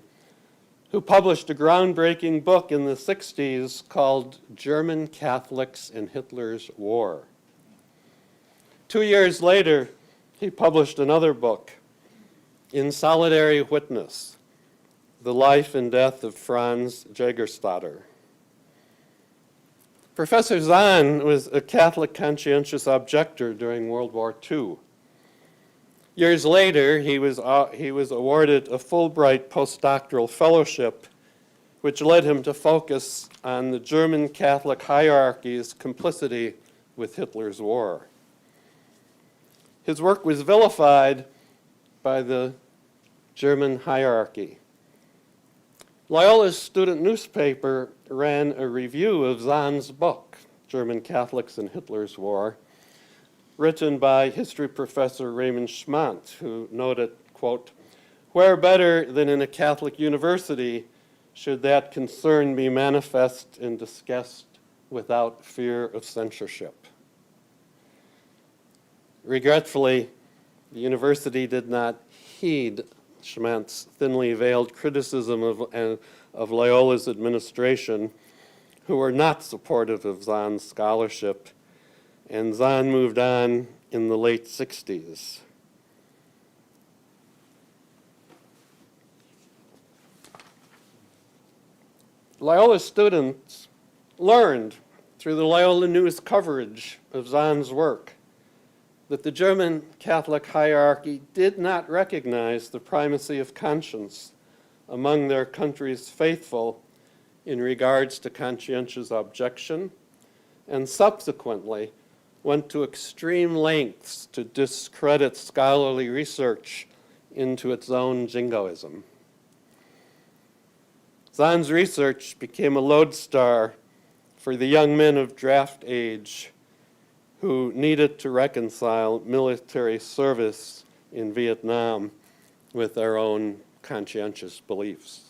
who published a groundbreaking book in the 60s called German Catholics in Hitler's War. 2 years later, he published another book, In Solitary Witness, The Life and Death of Franz Jaegerstadter. Professor Zahn was a Catholic conscientious objector during World War II. Years later, he was awarded a Fulbright postdoctoral fellowship, which led him to focus on the German Catholic hierarchy's complicity with Hitler's war. His work was vilified by the German hierarchy. Loyola's student newspaper ran a review of Zahn's book, German Catholics in Hitler's War, written by history professor Raymond Schmant, who noted, quote, "Where better than in a Catholic university should that concern be manifest and discussed without fear of censorship?" Regretfully, the university did not heed Schmant's thinly veiled criticism of Loyola's administration, who were not supportive of Zahn's scholarship, and Zahn moved on in the late 60s. Loyola students learned through the Loyola News coverage of Zahn's work that the German Catholic hierarchy did not recognize the primacy of conscience among their country's faithful in regards to conscientious objection, and subsequently went to extreme lengths to discredit scholarly research into its own jingoism. Zahn's research became a lodestar for the young men of draft age who needed to reconcile military service in Vietnam with their own conscientious beliefs.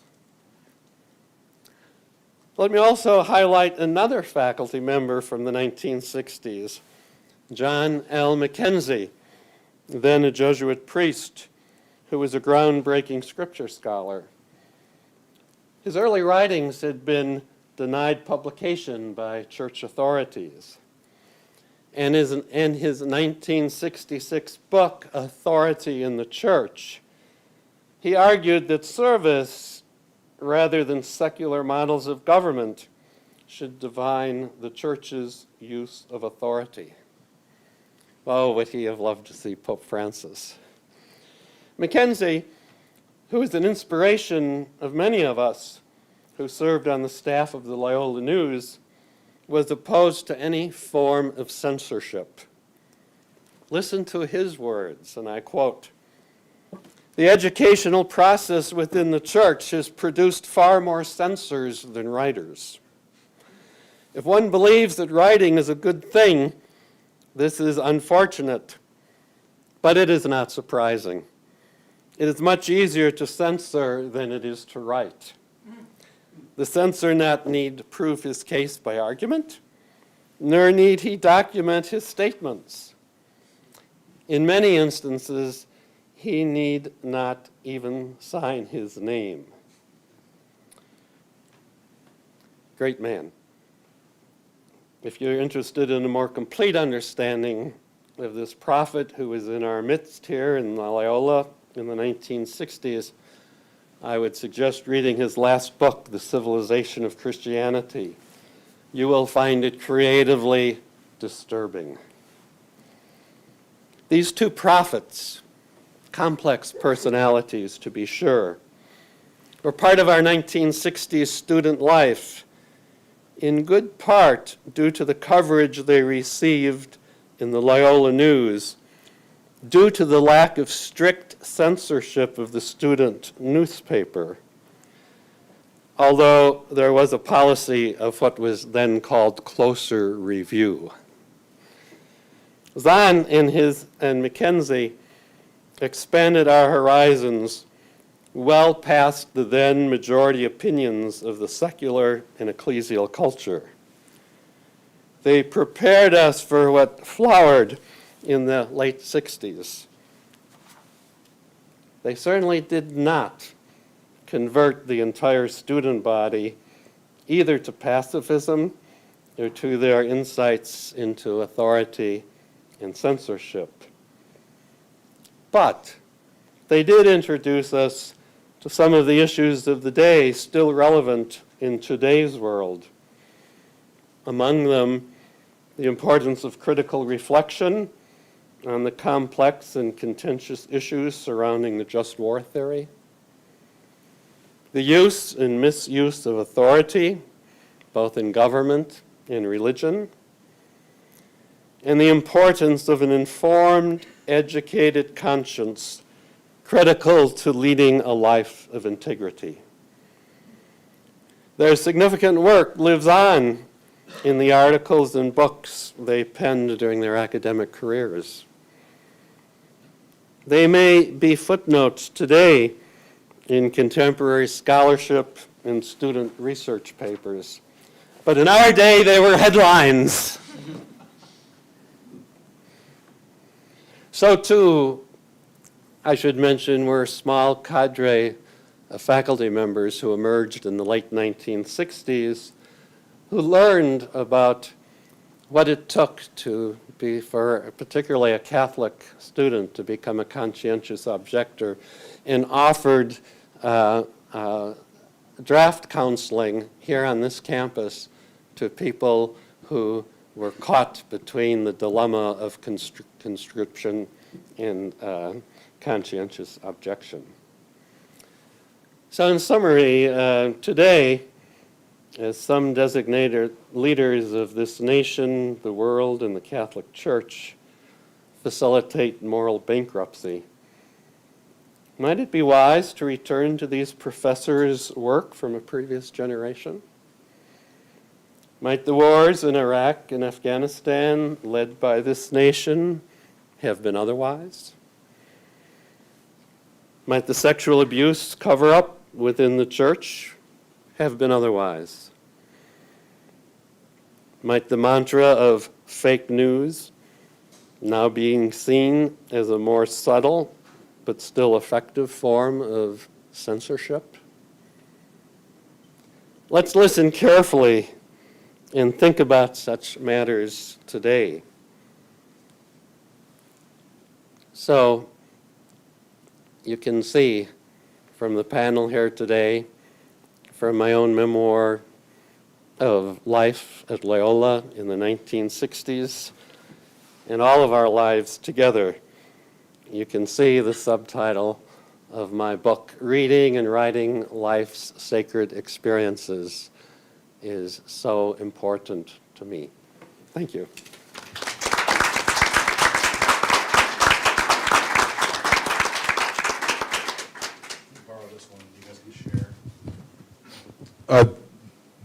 Let me also highlight another faculty member from the 1960s, John L. Mckenzie, then a Jesuit priest who was a groundbreaking scripture scholar. His early writings had been denied publication by church authorities. And in his 1966 book, Authority in the Church, he argued that service, rather than secular models of government, should define the church's use of authority. Oh, would he have loved to see Pope Francis. Mckenzie, who is an inspiration of many of us who served on the staff of the Loyola News, was opposed to any form of censorship. Listen to his words, and I quote, "The educational process within the church has produced far more censors than writers. If one believes that writing is a good thing, this is unfortunate, but it is not surprising. It is much easier to censor than it is to write. The censor not need prove his case by argument, nor need he document his statements. In many instances, he need not even sign his name." Great man. If you're interested in a more complete understanding of this prophet who was in our midst here in Loyola in the 1960s, I would suggest reading his last book, The Civilization of Christianity. You will find it creatively disturbing. These two prophets, complex personalities to be sure, were part of our 1960s student life, in good part due to the coverage they received in the Loyola News, due to the lack of strict censorship of the student newspaper, although there was a policy of what was then called closer review. Zahn and Mckenzie expanded our horizons well past the then majority opinions of the secular and ecclesial culture. They prepared us for what flowered in the late 60s. They certainly did not convert the entire student body either to pacifism or to their insights into authority and censorship. But they did introduce us to some of the issues of the day still relevant in today's world. Among them, the importance of critical reflection on the complex and contentious issues surrounding the just war theory, the use and misuse of authority, both in government and religion, and the importance of an informed, educated conscience critical to leading a life of integrity. Their significant work lives on in the articles and books they penned during their academic careers. They may be footnotes today in contemporary scholarship and student research papers, but in our day they were headlines. So too, I should mention, were a small cadre of faculty members who emerged in the late 1960s who learned about what it took to be, for particularly a Catholic student, to become a conscientious objector, and offered draft counseling here on this campus to people who were caught between the dilemma of conscription and conscientious objection. So in summary, today, as some designated leaders of this nation, the world, and the Catholic Church facilitate moral bankruptcy, might it be wise to return to these professors' work from a previous generation? Might the wars in Iraq and Afghanistan, led by this nation, have been otherwise? Might the sexual abuse cover-up within the church have been otherwise? Might the mantra of fake news, now being seen as a more subtle but still effective form of censorship? Let's listen carefully and think about such matters today. So, you can see from the panel here today, from my own memoir of life at Loyola in the 1960s, and all of our lives together, you can see the subtitle of my book, Reading and Writing Life's Sacred Experiences, is so important to me. Thank you.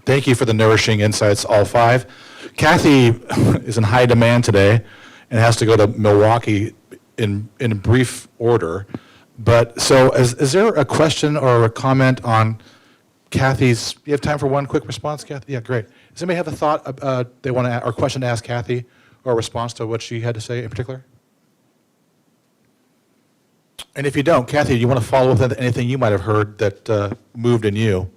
Thank you for the nourishing insights, all five. Kathy is in high demand today and has to go to Milwaukee in brief order. But so is there a question or a comment on Kathy's, you have time for one quick response, Kathy? Yeah, great. Does anybody have a thought they want to, or question to ask Kathy, or a response to what she had to say in particular? And if you don't, Kathy, do you want to follow up with anything you might have heard that moved in you?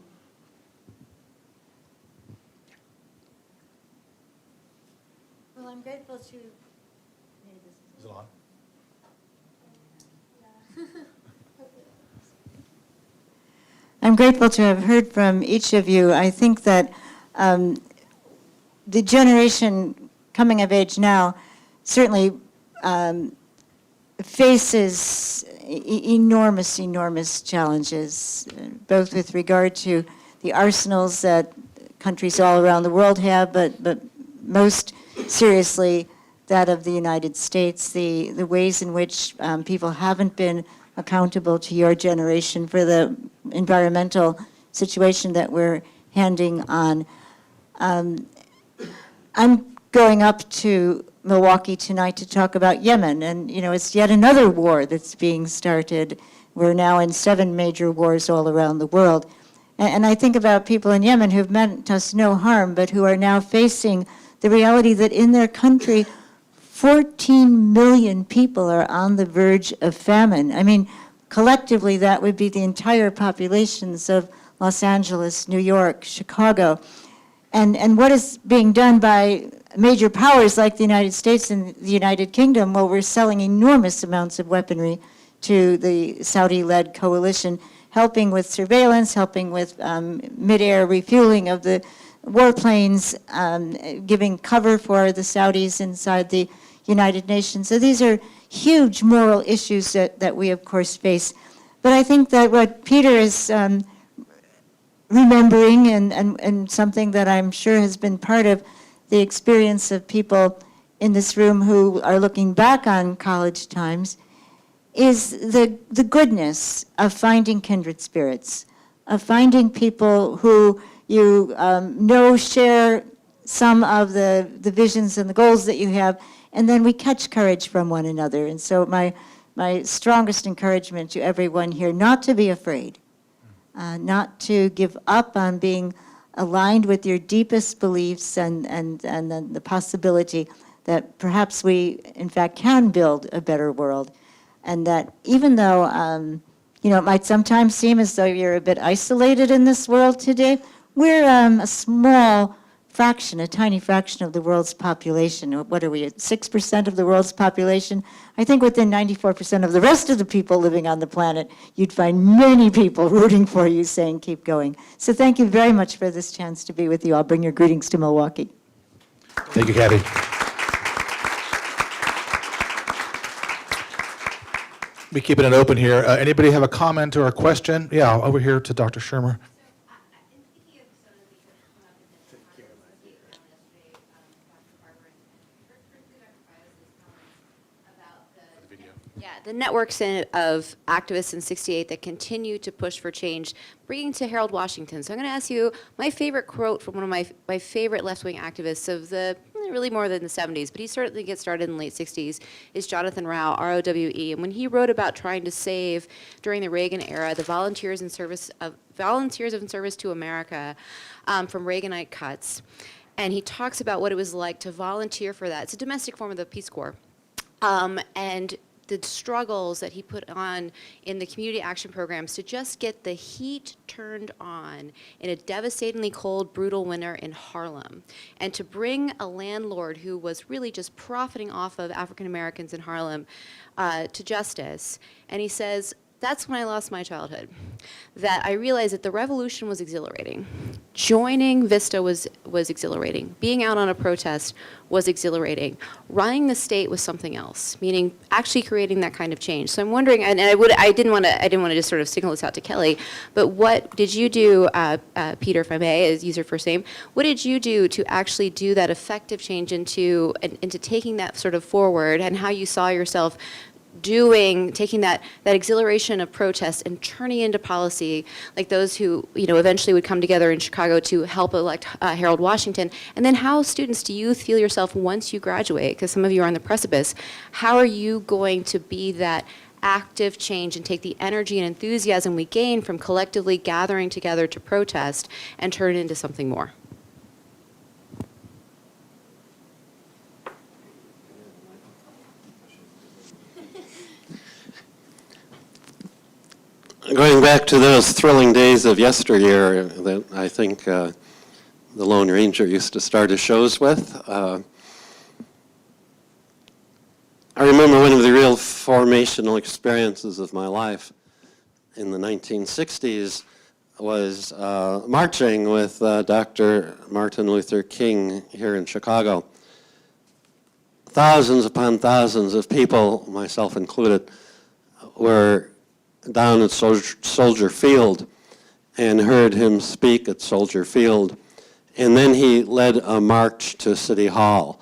Well, I'm grateful to... Is it on? I'm grateful to have heard from each of you. I think that the generation coming of age now certainly faces enormous, enormous challenges, both with regard to the arsenals that countries all around the world have, but most seriously that of the United States, the ways in which people haven't been accountable to your generation for the environmental situation that we're handing on. I'm going up to Milwaukee tonight to talk about Yemen, and it's yet another war that's being started. We're now in 7 major wars all around the world. And I think about people in Yemen who've meant us no harm, but who are now facing the reality that in their country, 14 million people are on the verge of famine. I mean, collectively, that would be the entire populations of Los Angeles, New York, Chicago. And what is being done by major powers like the United States and the United Kingdom? Well, we're selling enormous amounts of weaponry to the Saudi-led coalition, helping with surveillance, helping with mid-air refueling of the warplanes, giving cover for the Saudis inside the United Nations. So these are huge moral issues that we, of course, face. But I think that what Peter is remembering, and something that I'm sure has been part of the experience of people in this room who are looking back on college times, is the goodness of finding kindred spirits, of finding people who you share some of the visions and the goals that you have, and then we catch courage from one another. And so my strongest encouragement to everyone here, not to be afraid, not to give up on being aligned with your deepest beliefs and the possibility that perhaps we, in fact, can build a better world. And that even though, it might sometimes seem as though you're a bit isolated in this world today, we're a small fraction, a tiny fraction of the world's population. What are we, at 6% of the world's population? I think within 94% of the rest of the people living on the planet, you'd find many people rooting for you, saying, keep going. So thank you very much for this chance to be with you. I'll bring your greetings to Milwaukee. Thank you, Kathy. We keep it open here. Anybody have a comment or a question? Yeah, over here to Dr. Shermer. Yeah, the networks of activists in '68 that continue to push for change, bringing to Harold Washington. So I'm going to ask you my favorite quote from one of my favorite left-wing activists of the really more than the 70s, but he certainly gets started in the late 60s, is Jonathan Rowe, R-O-W-E. And when he wrote about trying to save, during the Reagan era, the volunteers in service to America from Reaganite cuts, and he talks about what it was like to volunteer for that. It's a domestic form of the Peace Corps. And the struggles that he put on in the community action programs to just get the heat turned on in a devastatingly cold, brutal winter in Harlem, and to bring a landlord who was really just profiting off of African Americans in Harlem to justice. And he says, that's when I lost my childhood, that I realized that the revolution was exhilarating. Joining VISTA was exhilarating. Being out on a protest was exhilarating. Running the state was something else, meaning actually creating that kind of change. So I'm wondering, and I didn't want to just sort of signal this out to Kelly, but what did you do, Peter, if I may, use your first name, what did you do to actually do that effective change into taking that sort of forward, and how you saw yourself taking that exhilaration of protest and turning into policy, like those who eventually would come together in Chicago to help elect Harold Washington? And then how, students, do you feel yourself once you graduate? Because some of you are on the precipice. How are you going to be that active change and take the energy and enthusiasm we gain from collectively gathering together to protest and turn it into something more? Going back to those thrilling days of yesteryear that I think the Lone Ranger used to start his shows with, I remember one of the real formational experiences of my life in the 1960s was marching with Dr. Martin Luther King here in Chicago. thousands upon thousands of people, myself included, were down at Soldier Field and heard him speak at Soldier Field. And then he led a march to City Hall,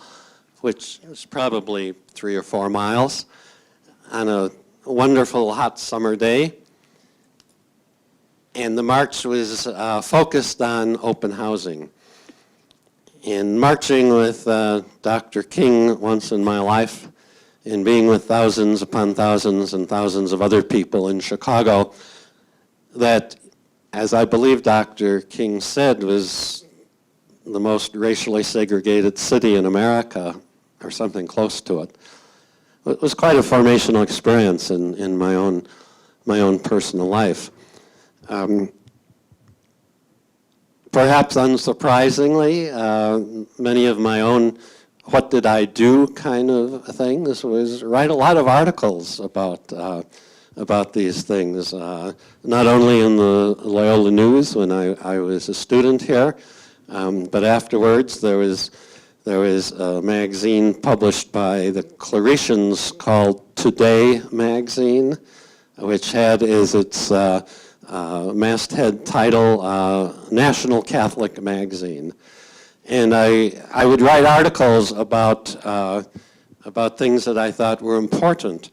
which was probably 3 or 4 miles on a wonderful hot summer day. And the march was focused on open housing. In marching with Dr. King once in my life, and being with thousands upon thousands and thousands of other people in Chicago, that, as I believe Dr. King said, was the most racially segregated city in America, or something close to it. It was quite a formational experience in my own personal life. Perhaps unsurprisingly, many of my own what did I do kind of things was write a lot of articles about these things, not only in the Loyola News when I was a student here, but afterwards there was a magazine published by the Claretians called Today magazine, which had as its masthead title, National Catholic Magazine. And I would write articles about things that I thought were important.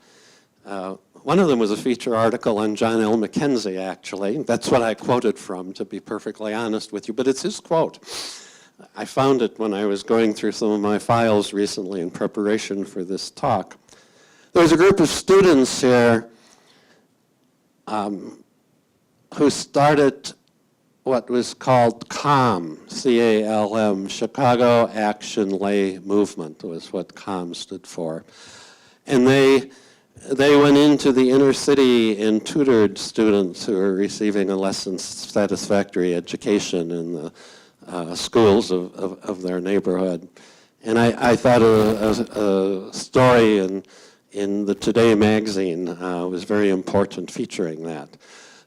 One of them was a feature article on John L. Mckenzie, actually. That's what I quoted from, to be perfectly honest with you, but it's his quote. I found it when I was going through some of my files recently in preparation for this talk. There was a group of students here who started what was called CALM, C-A-L-M, Chicago Action Lay Movement was what CALM stood for. And they went into the inner city and tutored students who were receiving a less than satisfactory education in the schools of their neighborhood. And I thought a story in the Today magazine was very important featuring that.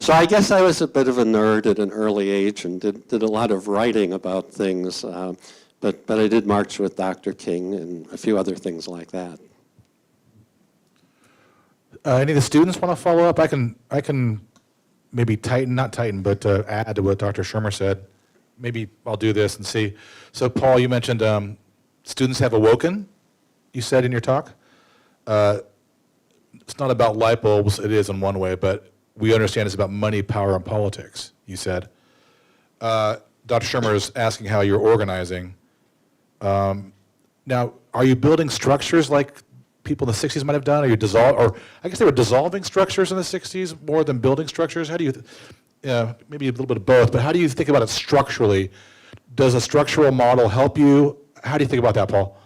So I guess I was a bit of a nerd at an early age and did a lot of writing about things, but I did march with Dr. King and a few other things like that. Any of the students want to follow up? I can maybe not tighten, but add to what Dr. Shermer said. Maybe I'll do this and see. So Paul, you mentioned students have awoken, you said in your talk. It's not about light bulbs, it is in one way, but we understand it's about money, power, and politics, you said. Dr. Shermer is asking how you're organizing. Now, are you building structures like people in the 60s might have done? Are you I guess they were dissolving structures in the 60s more than building structures? How do you, maybe a little bit of both, but how do you think about it structurally? Does a structural model help you? How do you think about that, Paul?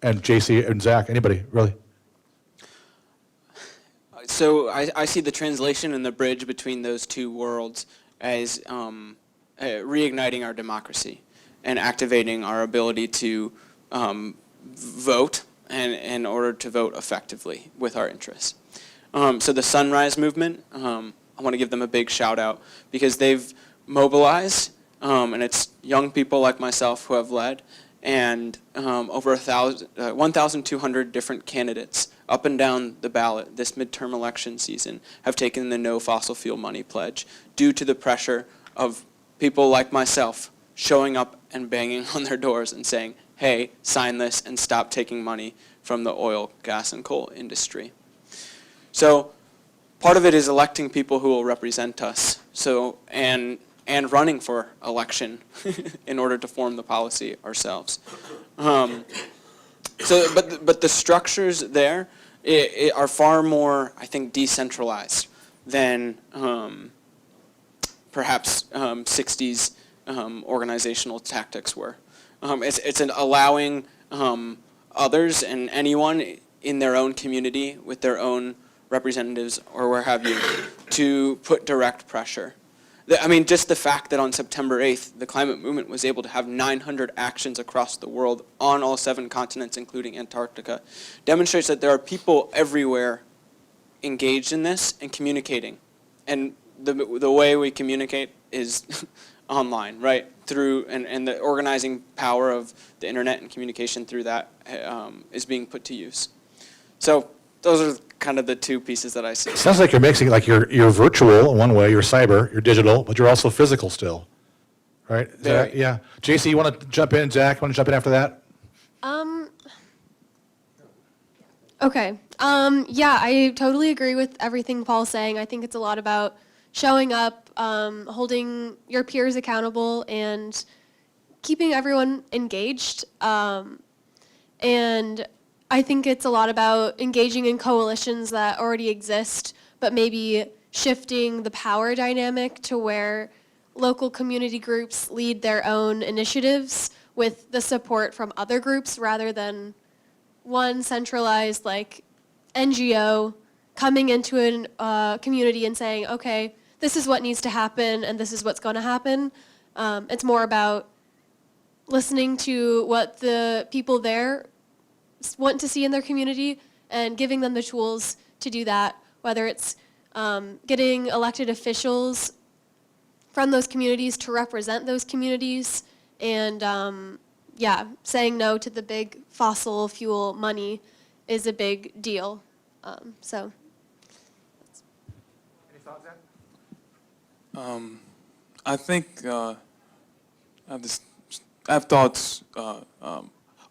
And JC and Zach, anybody, really? So I see the translation and the bridge between those two worlds as reigniting our democracy and activating our ability to vote and in order to vote effectively with our interests. So the Sunrise Movement, I want to give them a big shout out because they've mobilized, and it's young people like myself who have led, and over 1,200 different candidates up and down the ballot this midterm election season have taken the No Fossil Fuel Money pledge due to the pressure of people like myself showing up and banging on their doors and saying, hey, sign this and stop taking money from the oil, gas, and coal industry. So part of it is electing people who will represent us, and running for election in order to form the policy ourselves. But the structures there are far more, I think, decentralized than perhaps 60s organizational tactics were. It's an allowing others and anyone in their own community with their own representatives or where have you to put direct pressure. I mean, just the fact that on September 8th, the climate movement was able to have 900 actions across the world on all 7 continents, including Antarctica, demonstrates that there are people everywhere engaged in this and communicating. And the way we communicate is online, right? through, and the organizing power of the internet and communication through that is being put to use. So those are kind of the two pieces that I see. Sounds like you're mixing, like you're virtual in one way, you're cyber, you're digital, but you're also physical still, right? Is that- Very. yeah. JC, you want to jump in? Zach, want to jump in after that? Okay. Yeah, I totally agree with everything Paul's saying. I think it's a lot about showing up, holding your peers accountable, and keeping everyone engaged. And I think it's a lot about engaging in coalitions that already exist, but maybe shifting the power dynamic to where local community groups lead their own initiatives with the support from other groups rather than one centralized like NGO coming into a community and saying, okay, this is what needs to happen and this is what's going to happen. It's more about listening to what the people there want to see in their community and giving them the tools to do that, whether it's getting elected officials from those communities to represent those communities and saying no to the big fossil fuel money is a big deal. So. Any thoughts, Zach? I think I have thoughts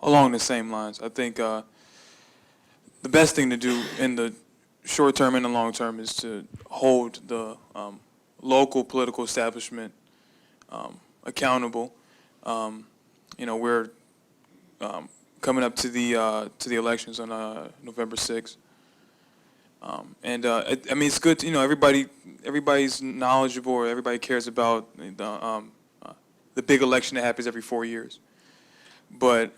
along the same lines. I think the best thing to do in the short term and the long term is to hold the local political establishment accountable. We're coming up to the elections on November 6th. It's good to, everybody's knowledgeable, or everybody cares about the big election that happens every 4 years. But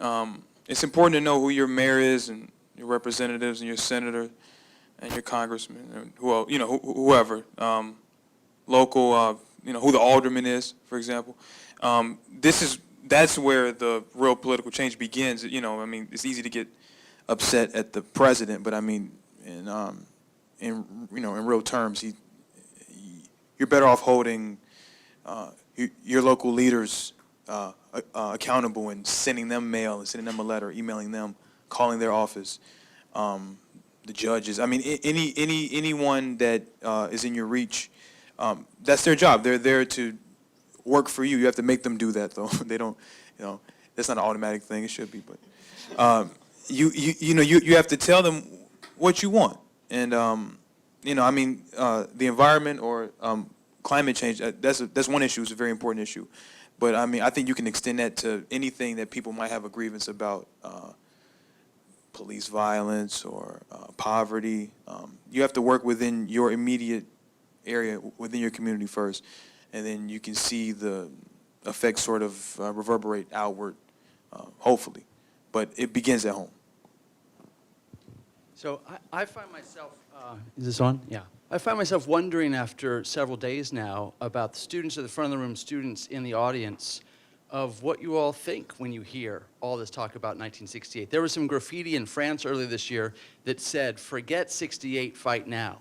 it's important to know who your mayor is and your representatives and your senator and your congressman and whoever, local, who the alderman is, for example. That's where the real political change begins. It's easy to get upset at the president, but in real terms, you're better off holding your local leaders accountable and sending them mail and sending them a letter, emailing them, calling their office, the judges. Anyone that is in your reach, that's their job. They're there to work for you. You have to make them do that, though. They don't, that's not an automatic thing. It should be, but you have to tell them what you want. And the environment or climate change, that's one issue. It's a very important issue. But I think you can extend that to anything that people might have a grievance about, police violence or poverty. You have to work within your immediate area, within your community first, and then you can see the effects sort of reverberate outward, hopefully. But it begins at home. So I find myself, is this on? Yeah. I find myself wondering after several days now about the students at the front of the room, students in the audience, of what you all think when you hear all this talk about 1968. There was some graffiti in France earlier this year that said, "Forget 68, fight now."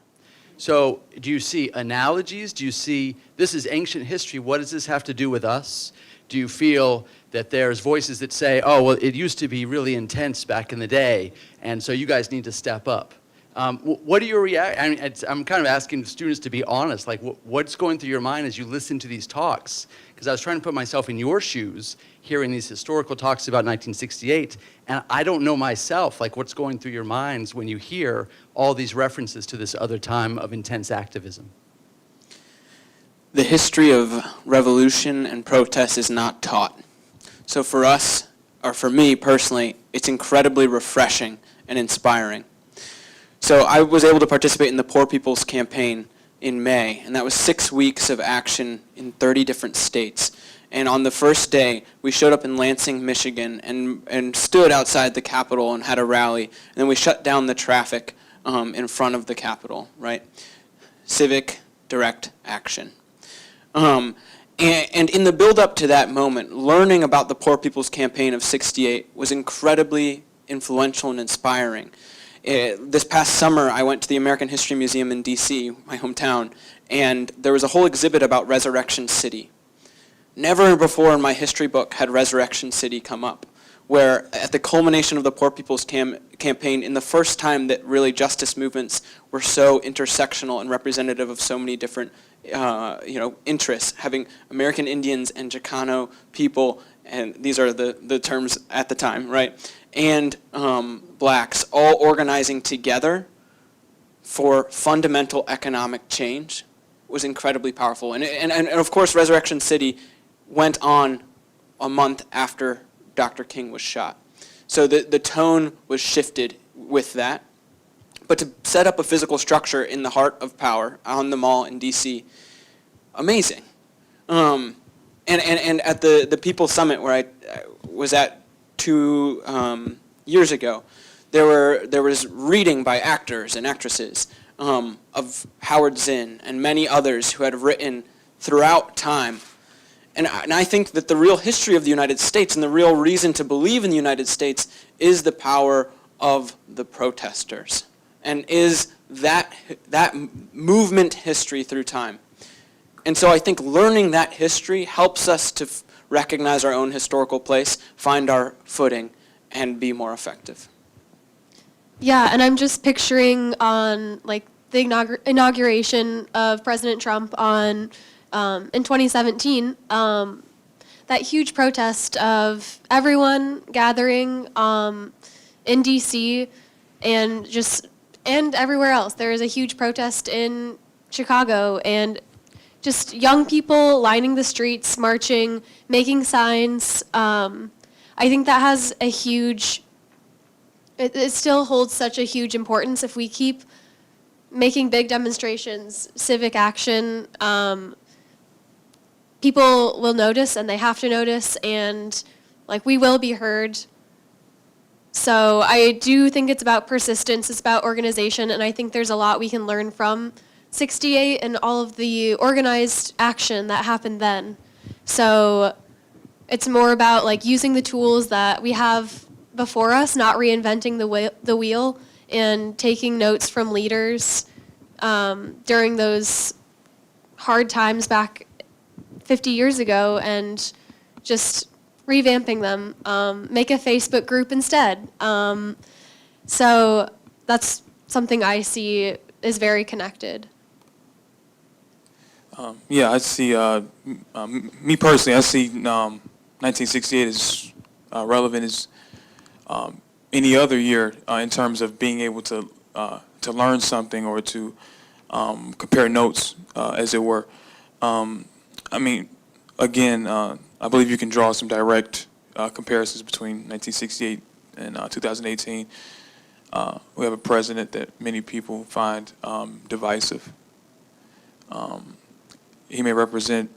So do you see analogies? Do you see, this is ancient history, what does this have to do with us? Do you feel that there's voices that say, oh, well, it used to be really intense back in the day, and so you guys need to step up? What are your reactions? I'm kind of asking students to be honest, like what's going through your mind as you listen to these talks? Because I was trying to put myself in your shoes, hearing these historical talks about 1968, and I don't know myself, like what's going through your minds when you hear all these references to this other time of intense activism. The history of revolution and protest is not taught. So for us, or for me personally, it's incredibly refreshing and inspiring. So I was able to participate in the Poor People's Campaign in May, and that was 6 weeks of action in 30 different states. And on the first day, we showed up in Lansing, Michigan, and stood outside the Capitol and had a rally. And then we shut down the traffic in front of the Capitol, right? Civic, direct action. And in the build-up to that moment, learning about the Poor People's Campaign of '68 was incredibly influential and inspiring. This past summer, I went to the American History Museum in D.C., my hometown, and there was a whole exhibit about Resurrection City. never before in my history book had Resurrection City come up, where at the culmination of the Poor People's Campaign, in the first time that really justice movements were so intersectional and representative of so many different interests, having American Indians and Chicano people, and these are the terms at the time, right, and blacks all organizing together for fundamental economic change was incredibly powerful. And of course, Resurrection City went on a month after Dr. King was shot. So the tone was shifted with that. But to set up a physical structure in the heart of power on the mall in D.C., amazing. And at the People's Summit where I was at 2 years ago, there was reading by actors and actresses of Howard Zinn and many others who had written throughout time. And I think that the real history of the United States and the real reason to believe in the United States is the power of the protesters, and is that movement history through time. And so I think learning that history helps us to recognize our own historical place, find our footing, and be more effective. Yeah, and I'm just picturing on like the inauguration of President Trump on in 2017, that huge protest of everyone gathering in D.C. and everywhere else. There is a huge protest in Chicago, and just young people lining the streets, marching, making signs. I think that has a huge. It still holds such a huge importance if we keep making big demonstrations, civic action. People will notice, and they have to notice, and like we will be heard. So I do think it's about persistence, it's about organization, and I think there's a lot we can learn from 68 and all of the organized action that happened then. So it's more about like using the tools that we have before us, not reinventing the wheel, and taking notes from leaders during those hard times back 50 years ago and just revamping them. Make a Facebook group instead. So that's something I see is very connected. Yeah, I see, me personally, I see 1968 as relevant as any other year in terms of being able to learn something or to compare notes, as it were. I mean, again, I believe you can draw some direct comparisons between 1968 and 2018. We have a president that many people find divisive. He may represent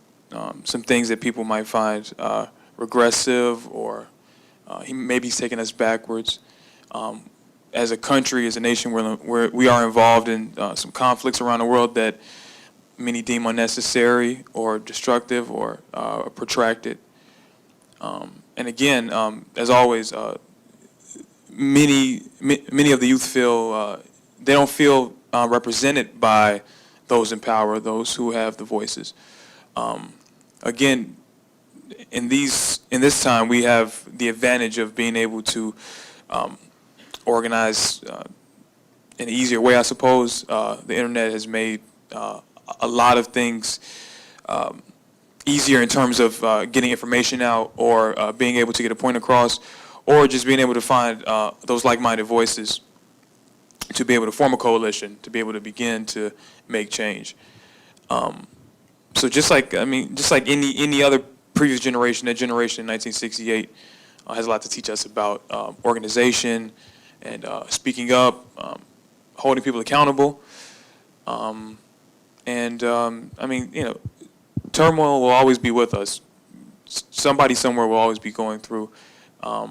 some things that people might find regressive, or maybe he's taking us backwards. As a country, as a nation, we are involved in some conflicts around the world that many deem unnecessary or destructive or protracted. And again, as always, many of the youth feel they don't feel represented by those in power, those who have the voices. Again, in this time, we have the advantage of being able to organize in an easier way, I suppose. The internet has made a lot of things easier in terms of getting information out, or being able to get a point across, or just being able to find those like-minded voices to be able to form a coalition, to be able to begin to make change. So just like any other previous generation, that generation in 1968 has a lot to teach us about organization and speaking up, holding people accountable. Turmoil will always be with us. Somebody somewhere will always be going through a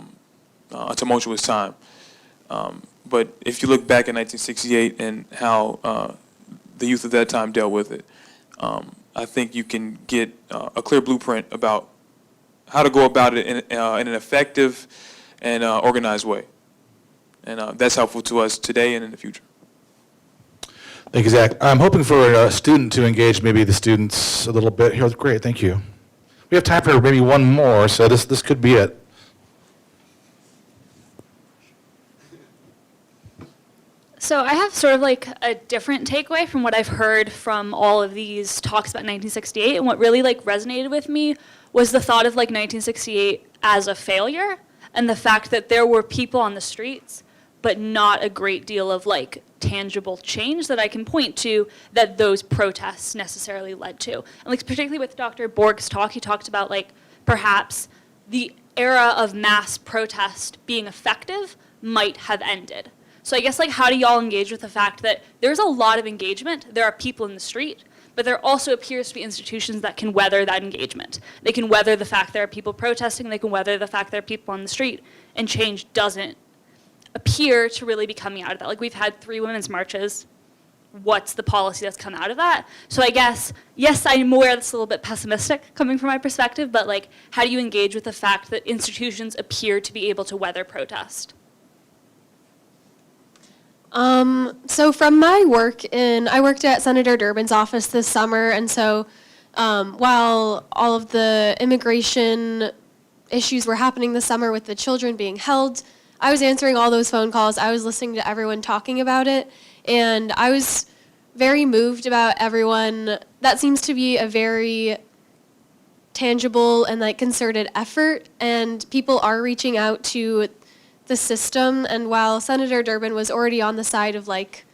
tumultuous time. But if you look back at 1968 and how the youth of that time dealt with it, I think you can get a clear blueprint about how to go about it in an effective and organized way. And that's helpful to us today and in the future. Thank you, Zach. I'm hoping for a student to engage maybe the students a little bit here. Great, thank you. We have time for maybe one more, so this could be it. So I have sort of like a different takeaway from what I've heard from all of these talks about 1968, and what really like resonated with me was the thought of like 1968 as a failure, and the fact that there were people on the streets, but not a great deal of like tangible change that I can point to that those protests necessarily led to. And like particularly with Dr. Borg's talk, he talked about like perhaps the era of mass protest being effective might have ended. So I guess like how do y'all engage with the fact that there's a lot of engagement, there are people in the street, but there also appears to be institutions that can weather that engagement. They can weather the fact there are people protesting, they can weather the fact there are people on the street, and change doesn't appear to really be coming out of that. Like we've had 3 women's marches. What's the policy that's come out of that? So I guess, yes, I'm aware that's a little bit pessimistic coming from my perspective, but like how do you engage with the fact that institutions appear to be able to weather protest? So from my work I worked at Senator Durbin's office this summer, and so while all of the immigration issues were happening this summer with the children being held, I was answering all those phone calls. I was listening to everyone talking about it, and I was very moved about everyone. That seems to be a very tangible and like concerted effort, and people are reaching out to the system. And while Senator Durbin was already on the side of like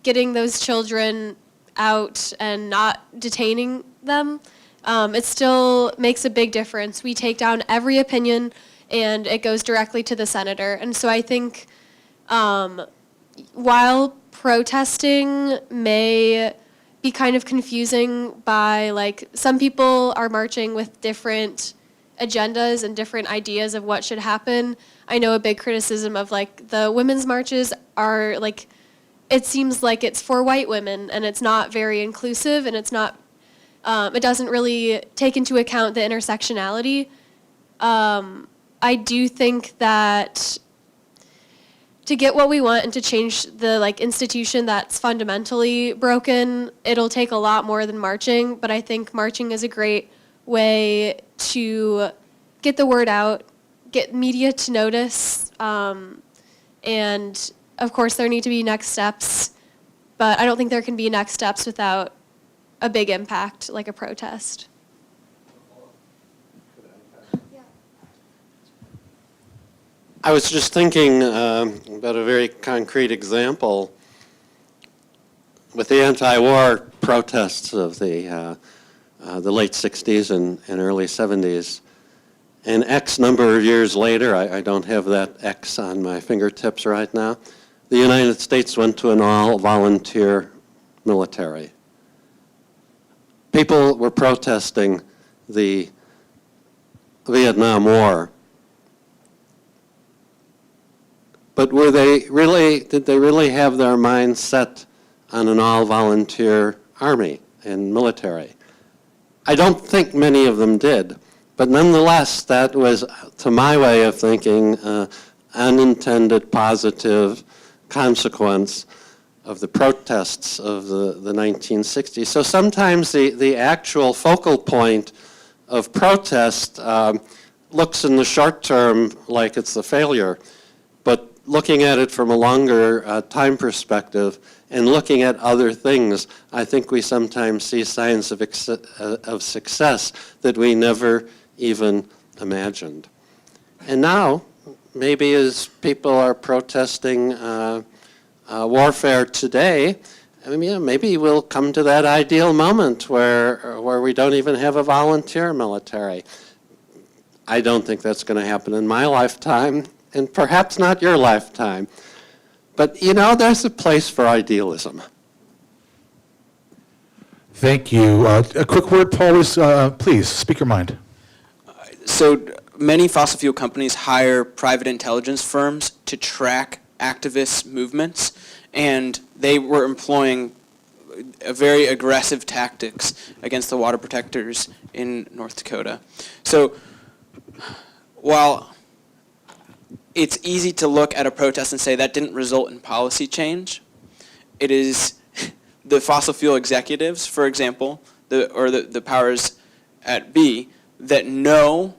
getting those children out and not detaining them, it still makes a big difference. We take down every opinion and it goes directly to the senator. And so I think while protesting may be kind of confusing by like some people are marching with different agendas and different ideas of what should happen. I know a big criticism of like the women's marches are like, it seems like it's for white women and it's not very inclusive, and it's not, it doesn't really take into account the intersectionality. I do think that to get what we want and to change the like institution that's fundamentally broken, it'll take a lot more than marching, but I think marching is a great way to get the word out, get media to notice, and of course there need to be next steps, but I don't think there can be next steps without a big impact like a protest. I was just thinking about a very concrete example with the anti-war protests of the late 60s and early 70s. And X number of years later, I don't have that X on my fingertips right now, the United States went to an all-volunteer military. People were protesting the Vietnam War. But did they really have their minds set on an all-volunteer army and military? I don't think many of them did. But nonetheless, that was, to my way of thinking, unintended positive consequence of the protests of the 1960s. So sometimes the actual focal point of protest looks in the short term like it's a failure. But looking at it from a longer time perspective and looking at other things, I think we sometimes see signs of success that we never even imagined. And now, maybe as people are protesting warfare today, I mean, maybe we'll come to that ideal moment where we don't even have a volunteer military. I don't think that's going to happen in my lifetime, and perhaps not your lifetime. But, you know, there's a place for idealism. Thank you. A quick word, Paul, please, speak your mind. So many fossil fuel companies hire private intelligence firms to track activist movements, and they were employing very aggressive tactics against the water protectors in North Dakota. So while it's easy to look at a protest and say that didn't result in policy change, it is the fossil fuel executives, for example, the powers at B that know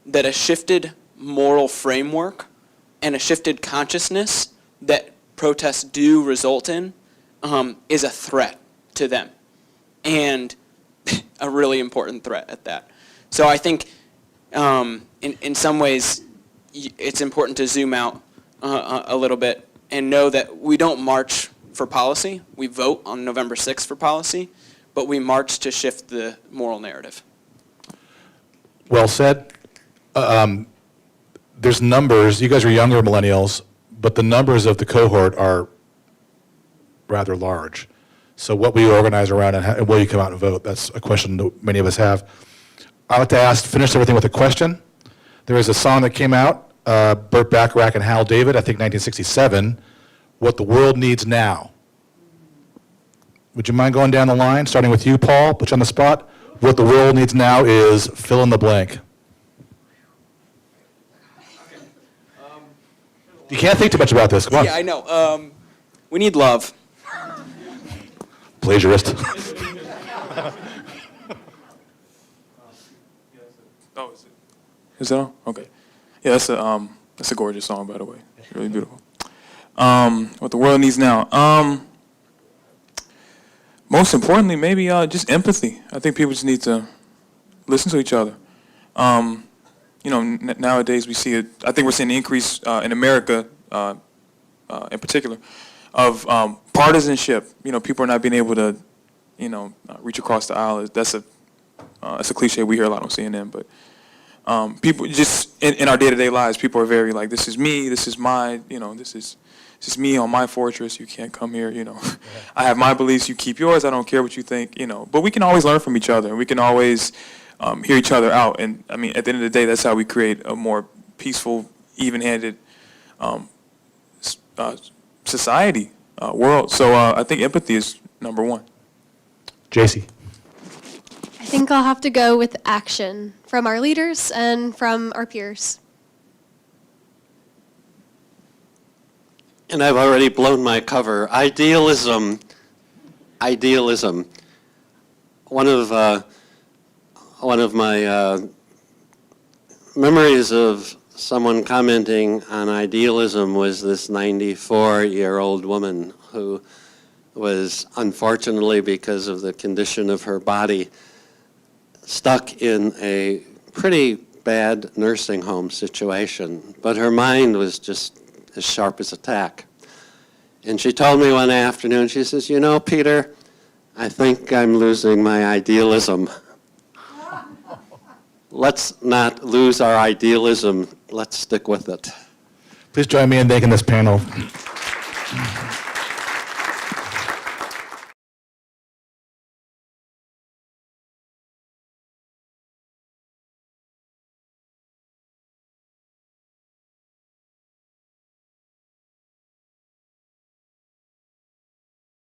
that a shifted moral framework and a shifted consciousness that protests do result in is a threat to them, and a really important threat at that. So I think in some ways it's important to zoom out a little bit and know that we don't march for policy. We vote on November 6th for policy, but we march to shift the moral narrative. Well said. There's numbers, you guys are younger millennials, but the numbers of the cohort are rather large. So what will you organize around, and will you come out and vote? That's a question that many of us have. I like to finish everything with a question. There is a song that came out, Burt Bacharach and Hal David, I think 1967, What the World Needs Now. Would you mind going down the line, starting with you, Paul, put you on the spot? What the world needs now is fill in the blank. You can't think too much about this, come on. Yeah, I know. We need love. Plagiarist. Oh, is that on? Okay. Yeah, that's a gorgeous song, by the way. Really beautiful. What the world needs now. Most importantly, maybe just empathy. I think people just need to listen to each other. Nowadays we see it. I think we're seeing an increase in America, in particular, of partisanship. People are not being able to, reach across the aisle. That's a cliche we hear a lot on CNN. But people just in our day-to-day lives, people are very like, this is me, this is my, this is me on my fortress. You can't come here. I have my beliefs. You keep yours. I don't care what you think. But we can always learn from each other. We can always hear each other out. And I mean, at the end of the day, that's how we create a more peaceful, even-handed society, world. So I think empathy is number one. JC. I think I'll have to go with action from our leaders and from our peers. And I've already blown my cover. Idealism. One of my memories of someone commenting on idealism was this 94-year-old woman who was, unfortunately, because of the condition of her body, stuck in a pretty bad nursing home situation. But her mind was just as sharp as a tack. And she told me one afternoon, she says, Peter, I think I'm losing my idealism. Let's not lose our idealism. Let's stick with it. Please join me in thanking this panel.